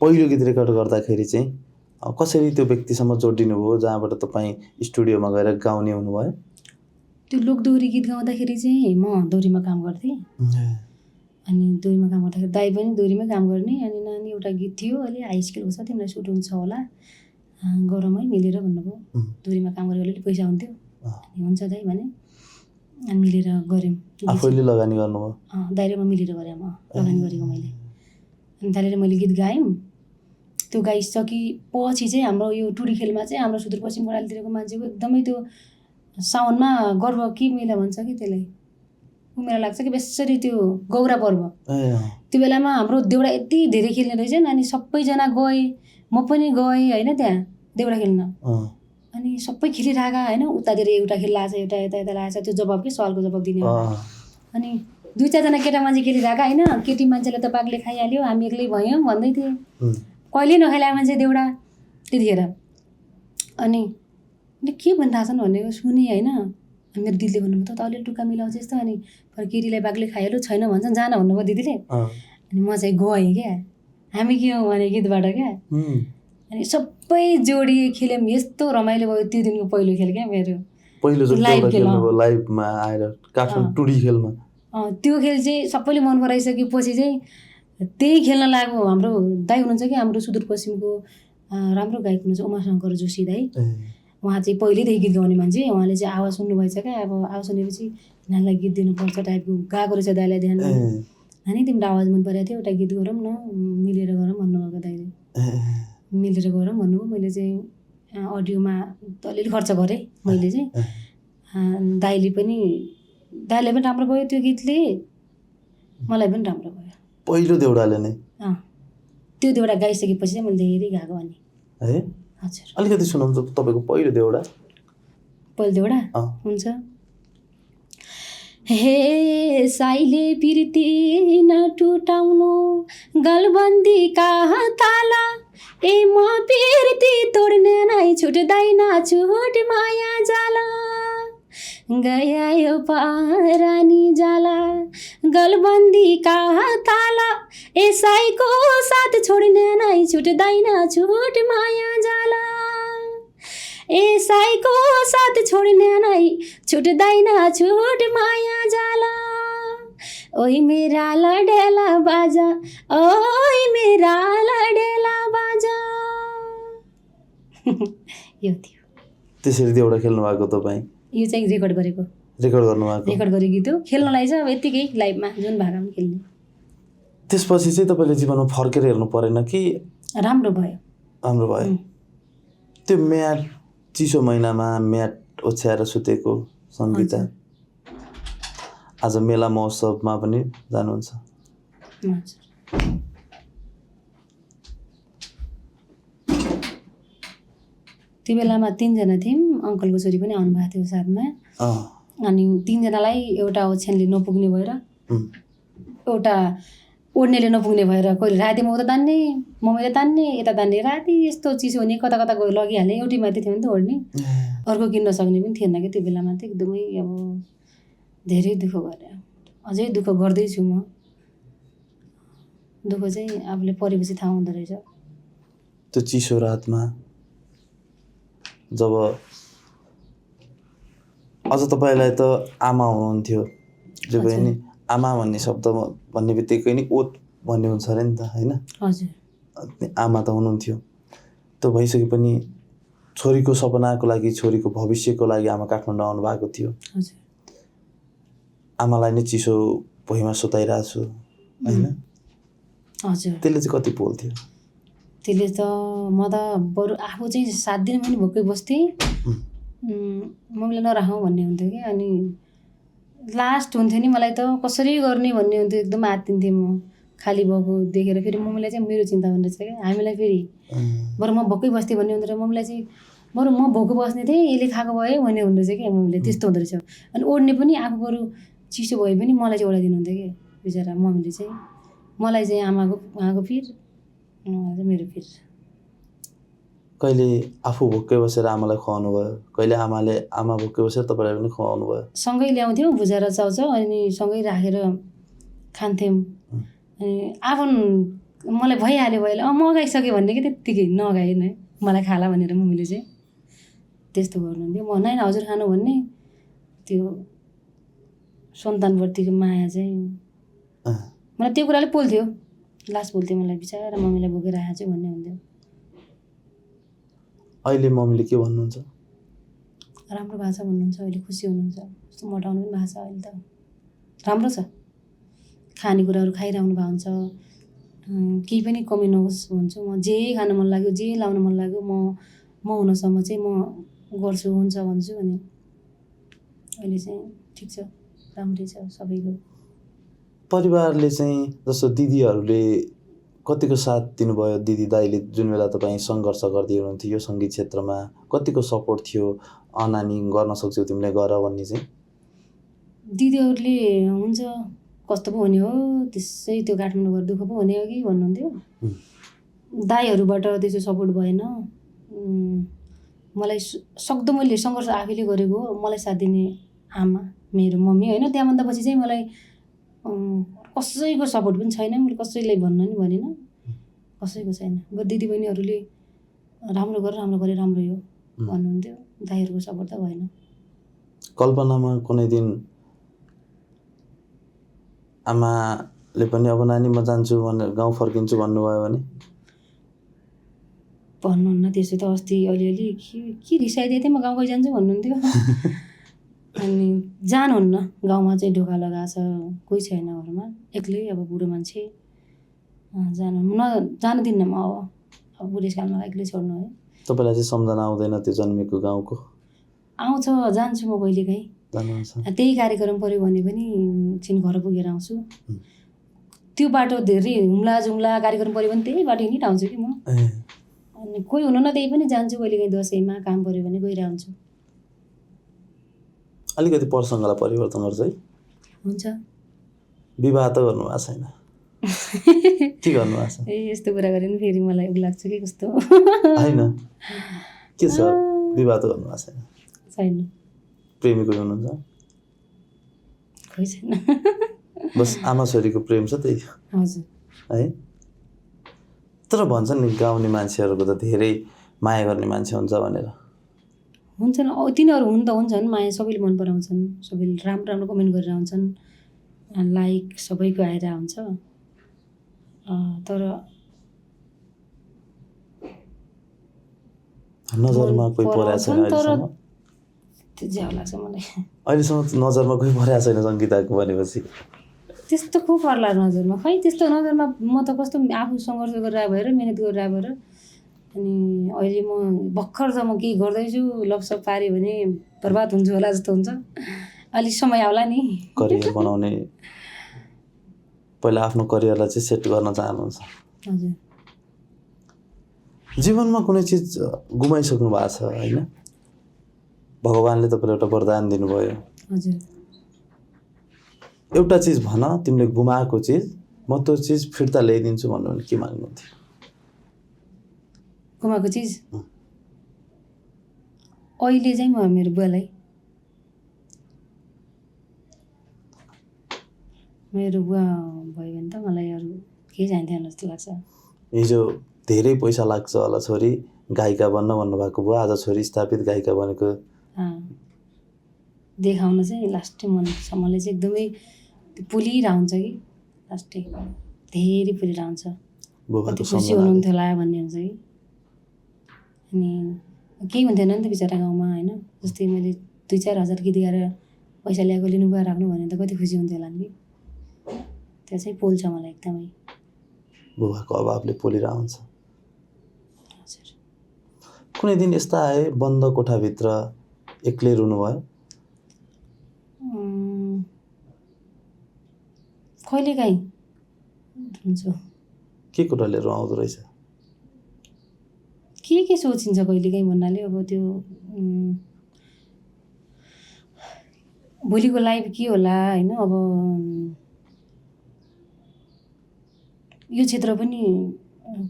पहिलो गीत रेकर्ड गर्दाखेरि चाहिँ कसरी त्यो व्यक्तिसम्म जोडिनु भयो जहाँबाट तपाईँ स्टुडियोमा गएर गाउने हुनुभयो? त्यो लोकदोहोरी गीत गाउँदाखेरि चाहिँ म दोहोरीमा काम गर्थेँ। अनि दोहोरीमा काम गर्दाखेरि दाइ पनि दोहोरीमै काम गर्ने। अनि नानी एउटा गीत थियो अहिले हाई स्कुलको छ तिमीलाई सुट हुन्छ होला गरौँ है मिलेर भन्नुभयो। दोहोरीमा काम गरेको अलिअलि पैसा हुन्थ्यो। अनि हुन्छ दाइ भने अनि मिलेर गऱ्यौँ। आफैले लगानी गर्नुभयो? दाइ र म मिलेर गरेँ। म लगानी गरेको मैले। अनि दाइले र मैले गीत गायौँ। त्यो गाइसकेपछि चाहिँ हाम्रो यो टुडी खेलमा चाहिँ हाम्रो सुदूरपश्चिम कर्णालीतिरको मान्छेको एकदमै त्यो साउनमा गर्व के मेला भन्छ कि त्यसलाई उमेर लाग्छ कि बेसरी त्यो गौरा पर्व। त्यो बेलामा हाम्रो देउडा यति धेरै खेल्ने रहेछ अनि सबैजना गए म पनि गएँ होइन त्यहाँ देउडा खेल्न। अनि सबै खेलिरहेका होइन उतातिर एउटा खेलिरहेको छ एउटा यता यता लागेको छ त्यो जवाब के सवालको जवाब दिने। अनि 2-4जना केटा मान्छे खेलिरहेका होइन केटी मान्छेलाई त बाघले खाइहाल्यो हामी एक्लै भयौँ भन्दै थिएँ। कहिले नखेलाएको मान्छे देउडा त्यतिखेर। अनि के भनिरहेको छन् भनेको सुने होइन। मेरो दिदीले भन्नुभयो त अलिअलि टुक्का मिलाउँछ यस्तो। अनि केटीलाई बाघले खाइहाल्यो छैन भन्छन् जान भन्नुभयो दिदीले। अनि म चाहिँ गएँ क्या हामी के हौँ भने गीतबाट क्या। अनि सबै जोडी खेल्यौँ यस्तो रमाइलो भयो त्यो दिनको पहिलो खेल क्या मेरो। पहिलो लाइभमा आएर काठमाडौँ टुडी खेलमा त्यो खेल चाहिँ सबैले मन पराइसकेपछि चाहिँ त्यही खेल्न लाग्यो। हाम्रो दाइ हुनुहुन्छ कि हाम्रो सुदूरपश्चिमको राम्रो गायक हुनुहुन्छ उमाशङ्कर जोशी दाइ। उहाँ चाहिँ पहिल्यैदेखि गीत गाउने मान्छे। उहाँले चाहिँ आवाज सुन्नुभएछ क्या। अब आवाज सुनेपछि नानीलाई गीत दिनुपर्छ टाइपको गाएको रहेछ दाइलाई ध्यानमा। नानी तिम्रो आवाज मन परेको थियो एउटा गीत गरौँ न मिलेर गरौँ भन्नुभएको दाइले। मिलेर गरौँ भन्नुभयो। मैले चाहिँ अडियोमा अलिअलि खर्च गरेँ मैले चाहिँ। दाइले पनि राम्रो भयो त्यो गीतले मलाई पनि राम्रो भयो। पहिलो देउडाले नै त्यो देउडा गाइसकेपछि चाहिँ मैले धेरै गाएको अनि है। हजुर अलिकति सुनाउनु त तपाईँको पहिलो देउडा। पहिलो देउडा हुन्छ। हे साइले बिर्ती नटुटाउनु गलबन्दी कहाँ ताला ए म बिर्ती तोड्ने नै छुट्दैन छुट माया जाला गया यो पारानी जाला गलबन्दी कहाँ ताला ए साईको साथ छोड्ने नै छुट्दैन छुट माया जाला ए साईको साथ छोड्ने नै छुट्दैन छुट माया जाला ओइ मेरा लडेला बाजा ओइ मेरा लडेला बाजा। यो थियो। त्यसरी देउडा खेल्नु भएको तपाईँ? यो चाहिँ रेकर्ड गरेको। रेकर्ड गर्नुभएको? रेकर्ड गरेको गीत हो। खेल्नलाई चाहिँ अब यत्तिकै लाइभमा जुन भाकामा खेल्ने। त्यसपछि चाहिँ तपाईँले जीवनमा फर्केर हेर्नु परेन कि? राम्रो भयो। राम्रो भयो। त्यो म्याट चिसो महिनामा म्याट ओछ्याएर सुतेको सङ्गीता आज मेला महोत्सवमा पनि जानुहुन्छ। त्यो बेलामा 3जना थियौँ। अङ्कलको छोरी पनि आउनुभएको थियो साथमा। अनि 3 जनालाई एउटा ओछ्यानले नपुग्ने भएर एउटा ओड्नेले नपुग्ने भएर कहिले राति म उता तान्ने मम्मीले तान्ने यता तान्ने राति यस्तो चिसो हुने कता कता गयो लगिहाल्ने एउटै माथि थियो नि त ओड्ने अर्को किन्न सक्ने पनि थिएन कि त्यो बेलामा त एकदमै अब धेरै दुःख गरेँ अझै दुःख गर्दैछु म दुःख चाहिँ आफूले परेपछि थाहा हुँदो रहेछ त्यो चिसो रातमा जब अझ तपाईँलाई त आमा हुनुहुन्थ्यो जो पनि नि आमा भन्ने शब्द भन्ने बित्तिकै नि ओत भन्ने हुन्छ अरे नि त होइन हजुर आमा त हुनुहुन्थ्यो त्यो भइसके पनि छोरीको सपनाको लागि छोरीको भविष्यको लागि आमा काठमाडौँ आउनु भएको थियो हजुर आमालाई नै चिसो भुइँमा सुताइरहेको छु होइन हजुर त्यसले चाहिँ कति पोल्थ्यो त्यसले त म त बरु आफू चाहिँ 7 दिन पनि भोकै बस्थेँ मम्मीले नराखौँ भन्ने हुन्थ्यो कि अनि लास्ट हुन्थ्यो नि मलाई त कसरी गर्ने भन्ने हुन्थ्यो एकदम आत्तिन्थेँ म खाली भएको देखेर फेरि मम्मीलाई चाहिँ मेरो चिन्ता हुँदो रहेछ क्या हामीलाई फेरि बरु म भोकै बस्थेँ भन्ने हुँदो रहेछ मम्मीलाई चाहिँ बरु म भोकै बस्ने थिएँ यसले खाएको भए भन्ने हुँदो रहेछ क्या मम्मीले त्यस्तो हुँदो रहेछ अनि ओड्ने पनि आफू बरु चिसो भए पनि मलाई चाहिँ ओढाइदिनु हुन्थ्यो कि बिचरा मम्मीले चाहिँ मलाई चाहिँ आमाको फिर मेरो फिर कहिले आफू भोकै बसेर आमालाई खुवाउनु भयो कहिले आमाले आमा भोकै बसेर तपाईँलाई पनि खुवाउनु भयो सँगै ल्याउँथ्यौँ भुजाएर चाउचाउ अनि सँगै राखेर खान्थ्यौँ अनि आफू मलाई भइहाल्यो मगाइसक्यो भन्ने कि त्यत्तिकै नगाएन मलाई खाला भनेर मम्मीले चाहिँ त्यस्तो गर्नुहुन्थ्यो म नाइन हजुर खानु भन्ने त्यो सन्तानप्रतिको माया चाहिँ मलाई त्यो कुराले पोल्थ्यो लास पोल्थ्यो मलाई बिचारा मम्मीलाई भोकै राखेको छु भन्ने हुन्थ्यो अहिले मम्मीले के भन्नुहुन्छ राम्रो भएको छ भन्नुहुन्छ अहिले खुसी हुनुहुन्छ कस्तो मोटाउनु पनि भएको छ अहिले त राम्रो छ खानेकुराहरू खाइरहनु भएको हुन्छ केही पनि कमी नहोस् भन्छु म जे खान मन लाग्यो जे लाउन मन लाग्यो म हुनसम्म चाहिँ म गर्छु हुन्छ भन्छु अनि अहिले चाहिँ ठिक छ राम्रै छ सबैको परिवारले चाहिँ जस्तो दिदीहरूले कतिको साथ दिनुभयो दिदी दाइले जुन बेला तपाईँ सङ्घर्ष गर्दै हुनुहुन्थ्यो यो सङ्गीत क्षेत्रमा कतिको सपोर्ट थियो नानी गर्न सक्छौ तिमीले गर भन्ने चाहिँ दिदीहरूले हुन्छ कस्तो पो हुने हो त्यसै त्यो काठमाडौँ गएर दुःख पो हुने हो कि भन्नुहुन्थ्यो दाइहरूबाट त्यसो सपोर्ट भएन मलाई सक्दो मैले सङ्घर्ष आफैले गरेको मलाई साथ दिने आमा मेरो मम्मी होइन त्यहाँभन्दा पछि चाहिँ मलाई कसैको सपोर्ट पनि छैन मैले कसैलाई भन्न नि भनेन कसैको छैन दिदी बहिनीहरूले राम्रो गरे राम्रै हो भन्नुहुन्थ्यो दाइहरूको सपोर्ट त भएन कल्पनामा कुनै दिन आमाले पनि अब नानी म जान्छु भनेर गाउँ फर्किन्छु भन्नुभयो भने भन्नुहुन्न त्यसो त अस्ति अलिअलि के रिसाइदिएको थिएँ म गाउँ गइजान्छु भन्नुहुन्थ्यो अनि जानुहुन्न गाउँमा चाहिँ ढोका लगाएको छ कोही छैन घरमा एक्लै अब बुढो मान्छे जानु दिन्न म अब बुढेसकालमा एक्लै छोड्नु है तपाईँलाई चाहिँ सम्झना आउँदैन त्यो जन्मेको गाउँको आउँछ जान्छु म कहिलेकाहीँ त्यही कार्यक्रम पऱ्यो भने पनि छिन घर पुगेर आउँछु त्यो बाटो धेरै हुम्ला जुम्ला कार्यक्रम पऱ्यो भने त्यही बाटो हिँडिरहन्छु कि म अनि कोही हुनु न त्यही पनि जान्छु कहिलेकाहीँ दसैँमा काम पऱ्यो भने गइरहन्छु अलिकति प्रसङ्गलाई परिवर्तन गर्छ है हुन्छ विवाह त गर्नुभएको छैन के गर्नुभएको छ ए यस्तो कुरा गरे नि फेरि मलाई उ लाग्छ कि कस्तो होइन के छ विवाह त गर्नुभएको छैन छैन प्रेमीको हुनुहुन्छ खोइ छैन बस आमा छोरीको प्रेम छ त्यही हजुर है तर भन्छन् नि गाउने मान्छेहरूको त धेरै माया गर्ने मान्छे हुन्छ भनेर हुन्छन् तिनीहरू हुन त हुन्छन् माया सबैले मन पराउँछन् सबैले राम्रो राम्रो कमेन्ट गरेर आउँछन् लाइक सबैको आएर हुन्छ तर नजरमा कोही परेको छैन अहिलेसम्म त्यो ज्याउ लाग्छ मलाई अहिलेसम्म नजरमा कोही परेको छैन सङ्गीताको भनेपछि त्यस्तो को पर्ला नजरमा खै त्यस्तो नजरमा म त कस्तो आफू सङ्घर्ष गरेर भएर मिहिनेत गरेर भएर अनि अहिले म भर्खर त म केही गर्दैछु लपसप पाऱ्यो भने बर्बाद हुन्छु होला जस्तो हुन्छ अलिक समय आउला नि करियर बनाउने पहिला आफ्नो करियरलाई चाहिँ सेट गर्न चाहनुहुन्छ हजुर जीवनमा कुनै चिज गुमाइसक्नु भएको छ होइन भगवान्ले तपाईँलाई एउटा वरदान दिनुभयो हजुर एउटा चिज भन, तिमीले गुमाएको चिज म त्यो चिज फिर्ता ल्याइदिन्छु भन्नु भने के माग्नुहुन्थ्यो? गुमाएको चिज अहिले चाहिँ म मेरो बुवालाई, मेरो बुवा भयो भने त मलाई अरू केही चाहिन्थेन जस्तो लाग्छ। हिजो धेरै पैसा लाग्छ होला छोरी गायिका बन्न भन्नुभएको बुवा, आज छोरी स्थापित गायिका बनेको देखाउन चाहिँ लास्टै मनसम्मले चाहिँ एकदमै पुलिरहेको हुन्छ कि लास्टै धेरै पुलिरहेको हुन्छ। बुबाको कति खुसी हुनुहुन्थ्यो होला भन्ने हुन्छ कि। अनि केही हुन्थेन नि त बिचरा गाउँमा होइन, जस्तै मैले 2-4 हजार गीत गाएर पैसा ल्याएको लिनु गएर राख्नु भने त कति खुसी हुन्थ्यो होला नि। त्यो चाहिँ पोल्छ मलाई एकदमै। बुबाको अभावले पोलिरहेको हुन्छ। हजुर कुनै दिन यस्ता आए बन्द कोठाभित्र एक्लै रुनुभयो? कहिलेकाहीँ रुन्छु। के कुराले रुवाउँदो रहेछ? के सोचिन्छ कहिलेकाहीँ भन्नाले अब त्यो भोलिको लाइफ के होला होइन। अब यो क्षेत्र पनि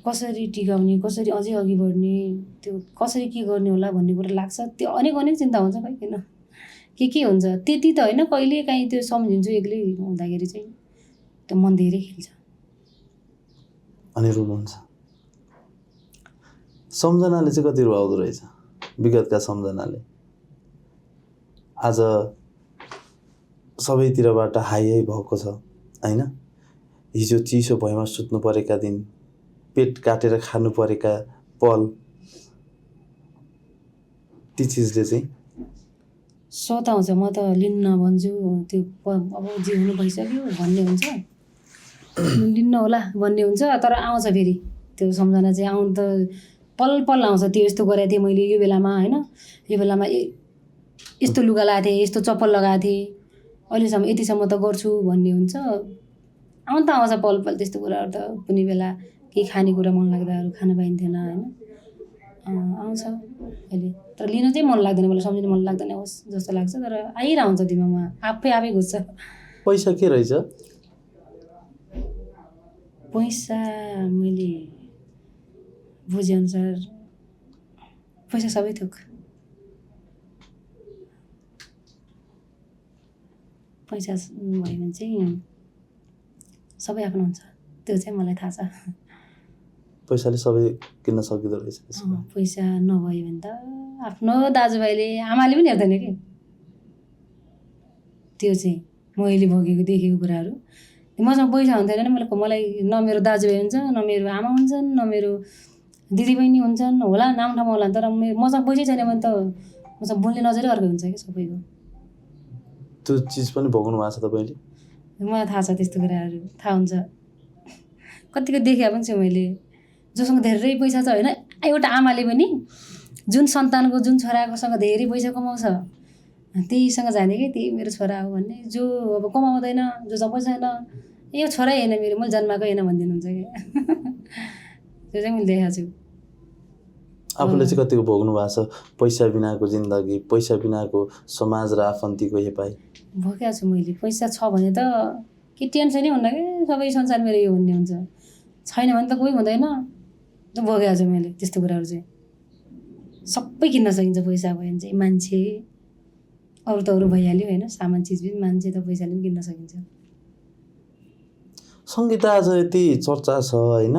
कसरी टिकाउने, कसरी अझै अघि बढ्ने, त्यो कसरी के गर्ने होला भन्ने कुरा लाग्छ। त्यो अनेक चिन्ता हुन्छ खै किन के हुन्छ त्यति त होइन। कहिलेकाहीँ त्यो सम्झिन्छु एक्लै हुँदाखेरि चाहिँ त्यो मन धेरै खेल्छ। अनि रुनुहुन्छ? सम्झनाले चाहिँ कति रुवाउँदो रहेछ? विगतका सम्झनाले आज सबैतिरबाट हाई भएको छ होइन। हिजो चिसो भएमा सुत्नु परेका दिन, पेट काटेर खानु परेका पल, ती चिजले चाहिँ सताउँछ। म त लिन्न भन्छु, त्यो अब जिउनु भइसक्यो भन्ने हुन्छ, लिन्न होला भन्ने हुन्छ। तर आउँछ फेरि त्यो सम्झना चाहिँ आउनु त पल आउँछ। त्यो यस्तो गरेको थिएँ मैले यो बेलामा होइन, यो बेलामा यस्तो लुगा लगाएको थिएँ, यस्तो चप्पल लगाएको थिएँ, अहिलेसम्म यतिसम्म त गर्छु भन्ने हुन्छ। आउनु त आउँछ पल त्यस्तो कुराहरू त। कुनै बेला केही खानेकुरा मन लाग्दा अरू खान पाइन्थेन होइन, आउँछ अहिले। तर लिन चाहिँ मन लाग्दैन, मलाई सम्झिनु मन लाग्दैन होस् जस्तो लाग्छ। तर आइरहन्छ दिमागमा, आफै घुस्छ। पैसा के रहेछ? पैसा मैले बुझेअनुसार पैसा सबै थोक। पैसा भयो भने चाहिँ सबै आफ्नो हुन्छ, त्यो चाहिँ मलाई थाहा छ। पैसाले सबै किन्न सकिँदो रहेछ। पैसा नभयो भने त आफ्नो दाजुभाइले आमाले पनि हेर्दैन कि। त्यो चाहिँ मैले भोगेको देखेको कुराहरू। मसँग पैसा हुन्थेन नि, मलाई न मेरो दाजुभाइ हुन्छ, न मेरो आमा हुन्छन्, न मेरो दिदीबहिनी हुन्छन् होला, नाम ठाउँमा होला। तर मसँग पैसै छैन भने त मसँग बोल्ने नजरै अर्कै हुन्छ कि सबैको। त्यो चिज पनि भोग्नु भएको छ तपाईँले? मलाई थाहा छ त्यस्तो कुराहरू, थाहा हुन्छ। कतिको देखे पनि छु मैले, जोसँग धेरै पैसा छ होइन। एउटा आमाले पनि जुन सन्तानको, जुन छोराकोसँग धेरै पैसा कमाउँछ त्यहीसँग जाने कि त्यही मेरो छोरा हो भन्ने। जो अब कमाउँदैन, जोसँग पैसा छैन, यो छोरै होइन मेरो, मैले जन्माएको होइन भनिदिनुहुन्छ कि। त्यो चाहिँ मैले देखाएको छु। आफूले चाहिँ कतिको भोग्नु भएको छ पैसा बिनाको जिन्दगी, पैसा बिनाको समाज र आफन्तीको हेपाइ? भोगेको छु मैले। पैसा छ भने त के टेन्सनै हुन्न कि, सबै संसार मेरो यो भन्ने हुन्छ। छैन भने त कोही हुँदैन। भोगेको छु मैले त्यस्तो कुराहरू चाहिँ। सबै किन्न सकिन्छ पैसा भयो भने चाहिँ। मान्छे अरू त अरू भइहाल्यो होइन, सामान चिज पनि, मान्छे त पैसाले पनि किन्न सकिन्छ। सङ्गीत आज यति चर्चा छ होइन,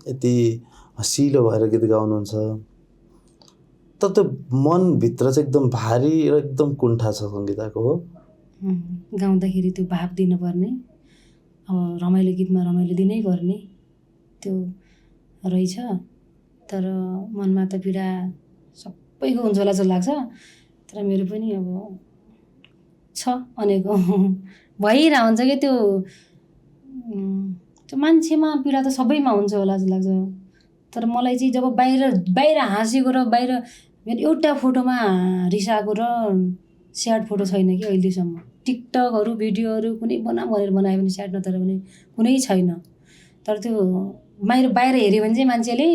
यति हँसिलो भएर गीत गाउनुहुन्छ, तर त्यो मनभित्र चाहिँ एकदम भारी र एकदम कुण्ठा छ सङ्गीताको हो। गाउँदाखेरि त्यो भाव दिनुपर्ने, अब रमाइलो गीतमा रमाइलो दिनै पर्ने त्यो रहेछ। तर मनमा त पीडा सबैको हुन्छ होला जस्तो लाग्छ। तर मेरो पनि अब छ अनेकौँ भइरहेको हुन्छ कि त्यो मान्छेमा पीडा त सबैमा हुन्छ होला जस्तो लाग्छ। तर मलाई चाहिँ जब बाहिर हाँसेको र बाहिर मेरो एउटा फोटोमा रिसाएको र स्याड फोटो छैन कि अहिलेसम्म। टिकटकहरू भिडियोहरू कुनै भनेर बनायो भने स्याड, नत्र भने कुनै छैन। तर त्यो बाहिर हेऱ्यो भने चाहिँ मान्छेले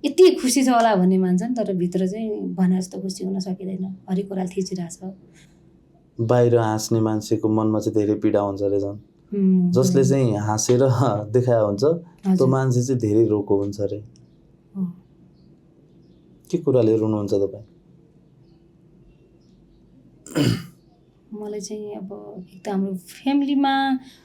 यति खुसी छ होला भन्ने मान्छन्, तर भित्र चाहिँ भने जस्तो खुसी हुन सकिँदैन। हरेक कुरा थिचिरहेछ। बाहिर हाँस्ने मान्छेको मनमा चाहिँ धेरै पीडा हुन्छ अरे झन्। जसले चाहिँ हाँसेर देखाए हुन्छ त्यो मान्छे चाहिँ धेरै रोको हुन्छ अरे। के कुराले रुनुहुन्छ तपाईँ? मलाई चाहिँ अब एक त हाम्रो फ्यामिलीमा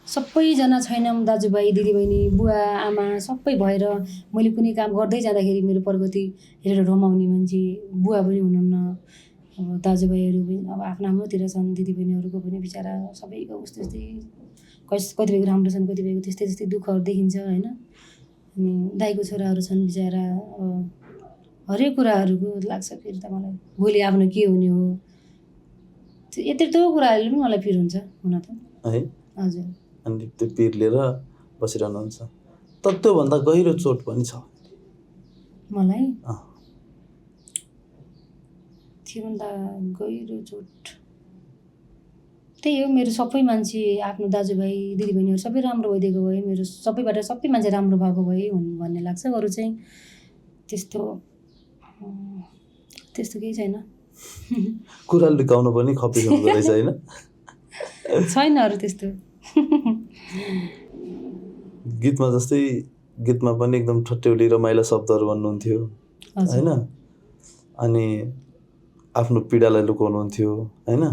सबैजना छैनौँ, दाजुभाइ दिदीबहिनी बुवा आमा सबै भएर मैले कुनै काम गर्दै जाँदाखेरि मेरो प्रगति हेरेर रमाउने मान्छे बुवा पनि हुनुहुन्न। अब दाजुभाइहरू पनि अब आफ्नो आफ्नोतिर छन्, दिदीबहिनीहरूको पनि बिचरा सबैको उस्तै कतिपयको राम्रो छन्, कतिपयको त्यस्तै त्यस्तै दुःखहरू देखिन्छ होइन। अनि दाइको छोराहरू छन् बिचरा, हरेक कुराहरूको लाग्छ फेरि त मलाई भोलि आफ्नो के हुने हो यत्रो कुराहरूले पनि मलाई पिर हुन्छ हुन त है। हजुर। अनि त्यो पिर लिएर बसिरहनुहुन्छ। तर त्योभन्दा गहिरो चोट पनि छ मलाई। त्योभन्दा गहिरो चोट त्यही हो, मेरो सबै मान्छे आफ्नो दाजुभाइ दिदीबहिनीहरू सबै राम्रो भइदिएको भए, मेरो सबैबाट सबै मान्छे राम्रो भएको भए भन्ने लाग्छ। अरू चाहिँ त्यस्तो केही छैन। कुरा लुकाउन पनि खपिरहनु रहेछ होइन? छैन अरू त्यस्तो। गीतमा जस्तै गीतमा पनि एकदम ठट्यौली रमाइलो शब्दहरू भन्नुहुन्थ्यो होइन, अनि आफ्नो पीडालाई लुकाउनुहुन्थ्यो होइन।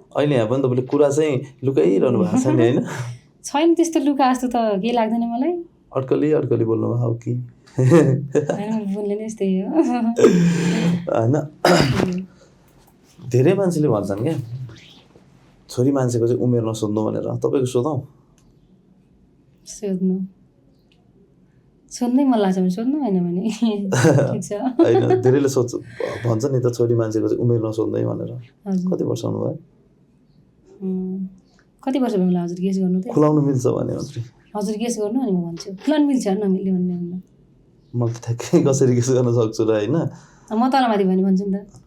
अहिले यहाँ पनि तपाईँले कुरा चाहिँ लुकाइरहनु भएको छ नि होइन? छैन त्यस्तो लुका जस्तो त केही लाग्दैन मलाई। अड्कली बोल्नु भएको कि बोल्ने नै यस्तै हो होइन। धेरै मान्छेले भन्छन् क्या छोरी मान्छेको चाहिँ उमेर नसोध्नु भनेर, तपाईँको सोधौँ? सोध्नै मन लाग्छ भने सोध्नु, होइन भने ठिक छ। होइन धेरैले भन्छ नि त छोरी मान्छेको चाहिँ उमेर नसोध्दै भनेर। कति वर्ष हुनुभयो? कति वर्ष भयो मलाई हजुर गेस गर्नु त? खुलाउनु मिल्छ भने हजुर गेस गर्नु अनि म भन्छु। खुलाउनु मिल्छ नमिल्ने भन्ने हुन्न। म त ठ्याक्कै कसरी गेस गर्न सक्छु र होइन। म तलमाथि भने भन्छु नि त।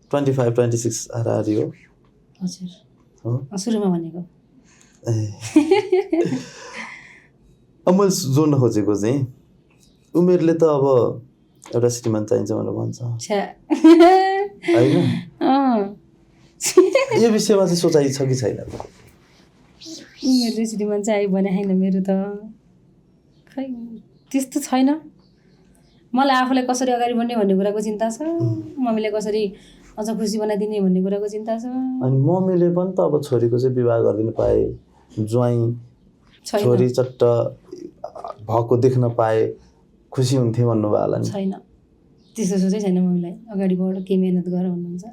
25 26 हाराहारी हो। हजुर हो सुरुमा भनेको। अब मैले जोड्न खोजेको चाहिँ उमेरले त अब एउटा श्रीमान चाहिन्छ भनेर भन्छ होइन। यो विषयमा चाहिँ सोचाइ छ कि छैन? उमेरले श्रीमान चाहियो भने होइन, मेरो त खै त्यस्तो छैन। मलाई आफूलाई कसरी अगाडि बढ्ने भन्ने कुराको चिन्ता छ, मम्मीले कसरी अझ खुसी बनाइदिने भन्ने कुराको चिन्ता छ। अनि मम्मीले पनि त अब छोरीको चाहिँ विवाह गरिदिनु पाए, ज्वाइँ छोरी चट्ट भएको देख्न पाए खुसी हुन्थे भन्नुभयो होला नि? छैन त्यस्तो सोचै छैन मम्मीलाई। अगाडि बढ के मेहनत गर भन्नुहुन्छ,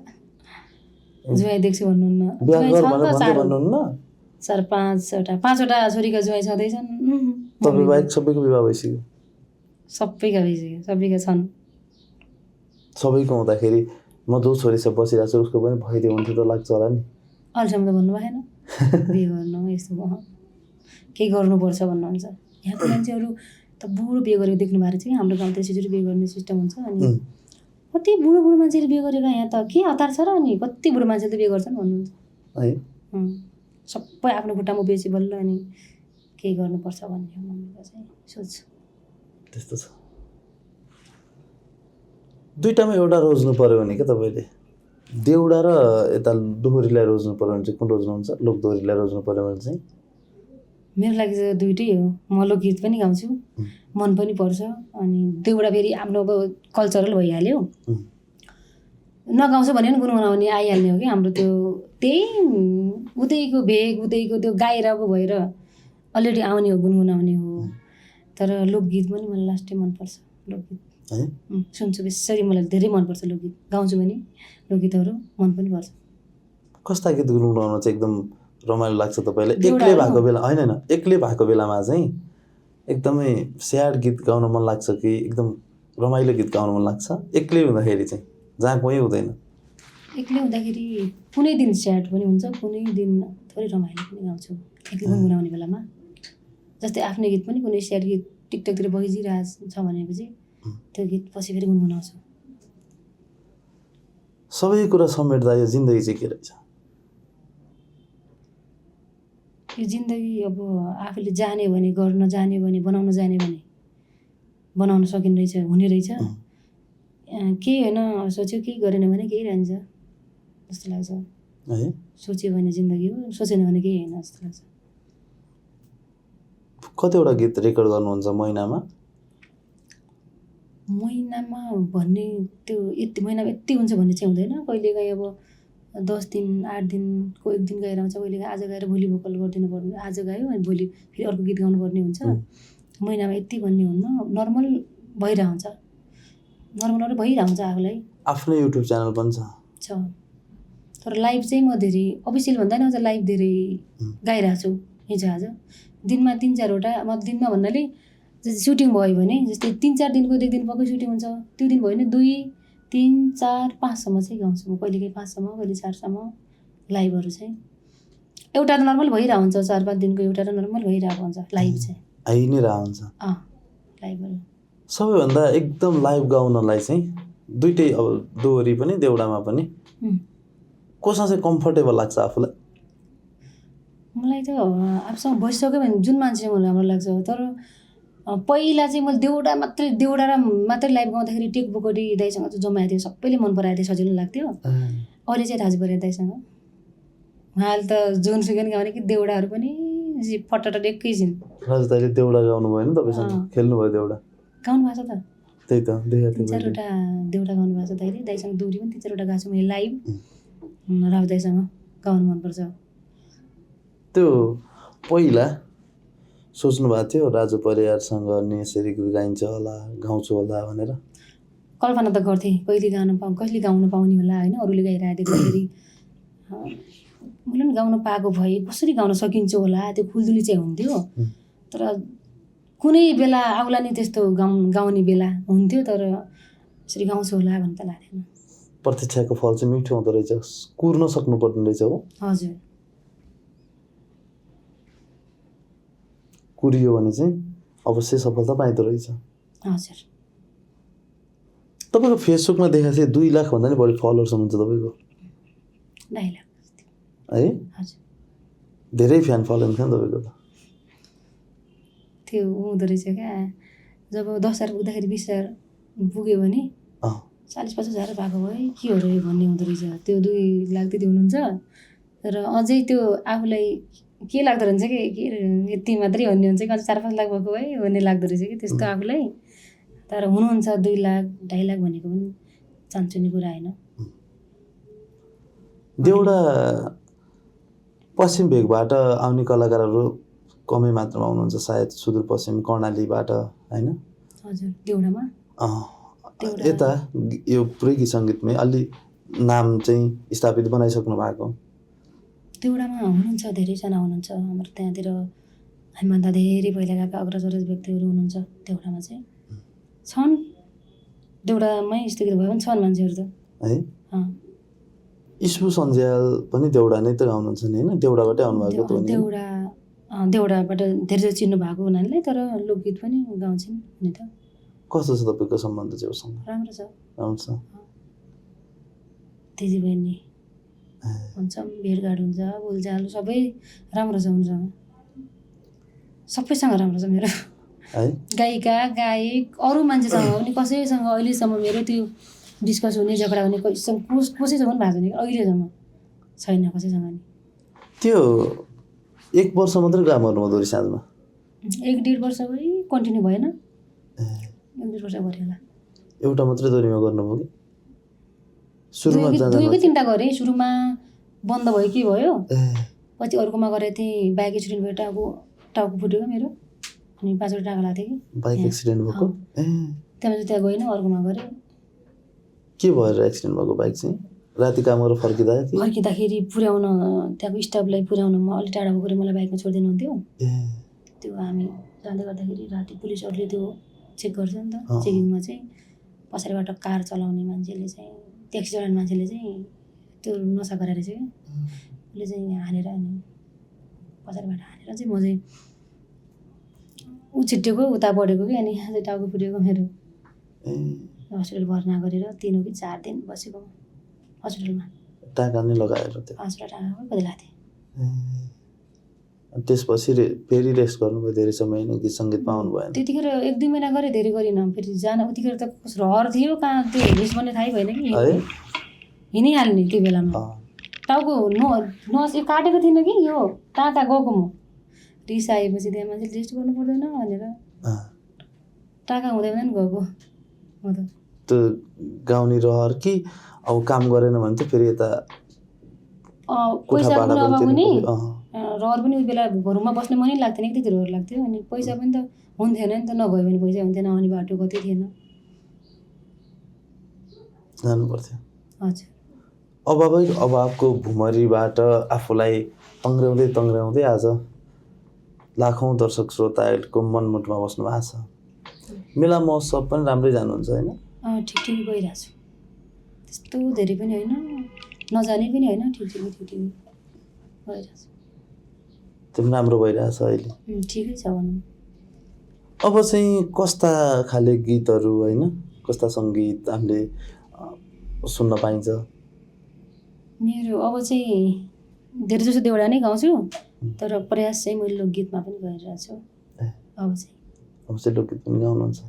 ज्वाइँ देख्छु भन्नुहुन्न। 4-5वटा छोरीका ज्वाइँ छँदैछन्। तपाईँ बाहेक सबैको विवाह भइसक्यो? सबैका भइसक्यो, सबैका छन्। सबैको हुँदाखेरि म जो छोरीसँग बसिरहेको छु उसको पनि भइदियो हुन्थ्यो त लाग्छ होला नि? अहिलेसम्म त भन्नु भएन बिहे गर्नु यस्तो केही गर्नुपर्छ भन्नुहुन्छ। यहाँको मान्छेहरू त बुढो बिहे गरेको देख्नु भएको छ कि हाम्रो गाउँतिर यसरी बिहे गर्ने सिस्टम हुन्छ। अनि कति बुढो मान्छेले बिहे गरेको यहाँ त के हतार छ र? अनि कति बुढो मान्छेले त बिहे गर्छन् भन्नुहुन्छ है। सबै आफ्नो खुट्टामा बेसी बल्ल अनि केही गर्नुपर्छ भन्ने मम्मीको चाहिँ सोच। त्यस्तो छ। दुईटामा एउटा रोज्नु पर्यो भने क्या तपाईँले देउडा र यता दोहोरीलाई रोज्नु पर्यो भने चाहिँ कुन रोज्नुहुन्छ? लोक दोहोरीलाई रोज्नु पर्यो भने चाहिँ? मेरो लागि चाहिँ दुइटै हो। म लोकगीत पनि गाउँछु, मन पनि पर्छ। अनि देउडा फेरि आफ्नो अब कल्चरल भइहाल्यो, नगाउँछु भने पनि गुनगुनाउने आइहाल्ने हो कि हाम्रो त्यो त्यही उतैको भेग उतैको त्यो गाइरहेको भएर अलरेडी आउने हो, गुनगुनाउने हो। तर लोकगीत पनि मलाई लास्टै मनपर्छ। लोकगीत सुन्छु बेसरी, मलाई धेरै मनपर्छ लोकगीत। गाउँछु भने लोकगीतहरू मन पनि पर्छ। कस्ता गीत गुनगुनाउन चाहिँ एकदम रमाइलो लाग्छ तपाईँलाई? एक्लै भएको बेला होइन, एक्लै भएको बेलामा चाहिँ एकदमै स्याड गीत गाउन मन लाग्छ कि एकदम रमाइलो गीत गाउन मन लाग्छ? एक्लै हुँदाखेरि चाहिँ जहाँ कोही हुँदैन? एक्लै हुँदाखेरि कुनै दिन स्याड पनि हुन्छ, कुनै दिन थोरै रमाइलो पनि गाउँछु एक्लै गुनगुनाउने बेलामा। जस्तै आफ्नै गीत पनि कुनै स्याड गीत टिकटकतिर बजिरहेको छ भनेपछि त्यो गीत पछि फेरि गुनगुनाउँछु। सबै कुरा समेट्दा यो जिन्दगी चाहिँ के रहेछ? यो जिन्दगी अब आफूले जाने भने, गर्न जाने भने, बनाउन जाने भने बनाउन सकिने रहेछ, हुने रहेछ। केही होइन सोच्यो केही गरेन भने केही रहन्छ जस्तो लाग्छ। है सोच्यो भने जिन्दगी हो, सोचेन भने केही होइन जस्तो लाग्छ। कतिवटा गीत रेकर्ड गर्नुहुन्छ महिनामा? महिनामा भन्ने त्यो यति महिनामा यति हुन्छ भन्ने चाहिँ हुँदैन। कहिलेकाहीँ अब 10 दिन 8 दिनको एक दिन गाएर आउँछ, कहिलेकाहीँ आज गाएर भोलि भोकल गरिदिनु पर्ने, आज गायो अनि भोलि फेरि अर्को गीत गाउनुपर्ने हुन्छ। महिनामा यति भन्ने हुन्न, नर्मल भइरहेको हुन्छ, नर्मल भइरहेको हुन्छ आफूलाई। आफ्नै युट्युब च्यानल पनि छ, तर लाइभ चाहिँ म धेरै अफिसियल भन्दा नि अझ लाइभ धेरै गाइरहेको छु। हिजो आज दिनमा 3-4वटा, म दिनमा भन्नाले जस्तै सुटिङ भयो भने जस्तै 3-4 दिनको एक दिन पक्कै सुटिङ हुन्छ, त्यो दिन भयो भने 2, 3, 4, 5सम्म चाहिँ गाउँछु म। कहिलेकाहीँ 5सम्म, कहिले 4सम्म लाइभहरू चाहिँ। एउटा त नर्मल भइरहेको हुन्छ, 4-5 दिनको एउटा त नर्मल भइरहेको हुन्छ लाइभ चाहिँ, आइ नै रह हुन्छ लाइभहरू। सबैभन्दा एकदम लाइभ गाउनलाई चाहिँ दुइटै, अब दोहोरी पनि देउडामा पनि कोसँग चाहिँ कम्फर्टेबल लाग्छ आफूलाई? मलाई त आफूसँग बसिसक्यो भने जुन मान्छे मलाई राम्रो लाग्छ। तर पहिला चाहिँ मैले देउडा र मात्रै लाइभ गाउँदाखेरि टेक बोकडी दाइसँग चाहिँ जमाएको थियो, सबैले मन पराएको थियो, सजिलो लाग्थ्यो। अहिले चाहिँ राजु बराइली दाइसँग, उहाँले त जुनसुकै गाउने कि देउडाहरू पनि फटाफट एकैछिन। राजु दाइले देउडा गाउनु भयो नि तपाईँसँग? खेल्नुभयो देउडा? गाउनु भएको छ त, त्यही त देखेको थिएँ। 3-4वटा देउडा गाउनु भएको छ दाइले। दाइसँग दोहोरी पनि 3-4वटा गाएको छु मैले लाइभ। राजु दाइसँग गाउनु मनपर्छ। त्यो पहिला सोच्नु भएको थियो राजु परियारसँग नि यसरी गाइन्छ होला, गाउँछु होला भनेर? कल्पना त गर्थेँ कहिले गाउनु पाउने होला होइन, अरूले गाइरहेको देख्दाखेरि मैले पनि गाउनु पाएको भए कसरी गाउन सकिन्छ होला, त्यो खुल्दुली चाहिँ हुन्थ्यो। तर कुनै बेला आउला नि त्यस्तो गाउने बेला हुन्थ्यो, तर यसरी गाउँछु होला भन्ने त लाग्दैन। प्रतीक्षाको फल चाहिँ मिठो हुँदो रहेछ, कुर्न सक्नुपर्ने रहेछ हो? हजुर, कुरियो भने चाहिँ अवश्य सफलता पाइँदो रहेछ। हजुर। तपाईँको फेसबुकमा देखाएको थिएँ 2 लाख भन्दा नि बढी फलोवर्स हुनुहुन्छ तपाईँको? 2.5 लाख है? हजुर। धेरै फ्यान फलोइङ थियो नि तपाईँको त? त्यो हुँदो रहेछ क्या, जब 10,000 पुग्दाखेरि 20,000 पुग्यो भने 40-50 हजार भएको भए के हो र भन्ने हुँदो रहेछ। त्यो 2 लाख त्यति हुनुहुन्छ, तर अझै त्यो आफूलाई के लाग्दो रहेछ कि यति मात्रै भन्ने हुन्छ कि अझै 4-5 लाख भएको भए भन्ने लाग्दो रहेछ कि त्यस्तो आफूलाई। तर हुनुहुन्छ 2 लाख 2.5 लाख भनेको पनि चान्चुने कुरा होइन। देउडा पश्चिम भेगबाट आउने कलाकारहरू कमै मात्रामा आउनुहुन्छ सायद, सुदूरपश्चिम कर्णालीबाट होइन? हजुर, देउडामा यता यो पुरै गीत सङ्गीतमै अलि नाम चाहिँ स्थापित बनाइसक्नु भएको? देउडामा हुनुहुन्छ, धेरैजना हुनुहुन्छ हाम्रो त्यहाँतिर। हामीभन्दा धेरै पहिला गएका अग्रज व्यक्तिहरू हुनुहुन्छ देउडामा चाहिँ, छन्। देउडामै स्थगित भयो भने छन् मान्छेहरू त है। ईश्वु सन्ज्याल पनि देउडा नै त गाउनुहुन्छ नि होइन? देउडाबाटै आउनुभएको त? देउडाबाट धेरै चिन्नु भएको हुनाले, तर लोकगीत पनि गाउँछन् नि त। कस्तो छ तपाईँको सम्बन्ध चाहिँ उसँग? राम्रो छ, राम्रो छ। दिदीबहिनी हुन्छ, भेटघाट हुन्छ, बोलचाल सबै राम्रो छ उनसँग, सबैसँग राम्रो छ मेरो है। गायिका गायक अरू मान्छेसँग पनि कसैसँग अहिलेसम्म मेरो त्यो डिस्कस हुने, झगडा हुने कसैसँग पनि भएको छैन अहिलेसम्म, छैन कसैसँग नि। त्यो 1 वर्ष मात्रै काम गर्नुभयो दोहोरी साँझमा? 1-1.5 वर्ष गरी कन्टिन्यू भएन, 1-1.5 वर्ष गऱ्यो होला। एउटा मात्रै दोहोरीमा गर्नुभयो कि? सुरुमा 2-3टा गरेँ, सुरुमा बन्द भयो के भयो, पछि अर्कोमा गरेको थिएँ। बाइक एक्सिडेन्ट भयो, टाउको फुट्यो मेरो, अनि 5वटा टाँका लाग्थ्यो कि। बाइक एक्सिडेन्ट भएको? त्यहाँबाट त्यहाँ गएन, अर्कोमा गरेँ। के भएर एक्सिडेन्ट भएको बाइक चाहिँ? राति काम गरेर फर्किँदाखेरि पुर्याउन, त्यहाँको स्टाफलाई पुर्याउन म अलिक टाढा भएको, मलाई बाइकमा छोडिदिनुहुन्थ्यो। त्यो हामी जाँदै गर्दाखेरि राति पुलिसहरूले त्यो चेक गर्छ नि त, चेकिङमा चाहिँ पछाडिबाट कार चलाउने मान्छेले चाहिँ, ट्याक्सी चलाउने मान्छेले चाहिँ त्यो नसा गरेर चाहिँ उसले चाहिँ हानेर, अनि पछाडिबाट हानेर चाहिँ म चाहिँ छिट्टेको उता बढेको कि, अनि टाउको फुटेको मेरो। हस्पिटल भर्ना गरेर 3 कि 4 दिन बसेको हस्पिटलमा। टाँका नै लगाएर त्यो 5वटा टाँका कति लाग्थ्यो। त्यसपछि फेरि रेस्ट गर्नुभयो धेरै समय नै, गीत सङ्गीतमा आउनु भएन? त्यतिखेर 1-2 महिना गरेँ, धेरै गरिनँ। फेरि जान उतिखेर त रहर थियो, कहाँ त्यो रेस्ट गर्ने थाहै भएन कि, हिँडिहाल्ने त्यो बेलामा। टाउको नस यो काटेको थिइनँ कि यो टाँका गएको म रिस आएपछि त्यहाँ मान्छेले रेस्ट गर्नु पर्दैन भनेर टाँका हुँदै हुँदैन गएको म त त्यो गाउने रहर कि अब काम गरेन भने चाहिँ फेरि यता पैसा पनि अभाव हुने रहर पनि उही बेला घरमा बस्ने मनै लाग्थेन कि त्यति रहर लाग्थ्यो अनि पैसा पनि त हुन्थेन नि त नगयो भने पैसा हुन्थेन आउने बाटो कतै थिएन जानु पर्थ्यो हजुर अभावको भुमरीबाट आफूलाई तङ्ग्राउँदै आज लाखौँ दर्शक श्रोताहरूको मनमुटमा बस्नु भएको छ मेला महोत्सव पनि राम्रै जानुहुन्छ होइन ठिक गइरहेको छु त्यस्तो धेरै पनि होइन नजाने पनि होइन ठिक गइरहेको छु त्यो पनि राम्रो भइरहेछ अहिले ठिकै छ भनौँ अब चाहिँ कस्ता खाले गीतहरू होइन कस्ता सङ्गीत हामीले सुन्न पाइन्छ मेरो अब चाहिँ धेरै जसो देउडा नै गाउँछु तर प्रयास चाहिँ मैले लोकगीतमा पनि गरिरहेको छु अब चाहिँ लोकगीत पनि गाउनुहुन्छ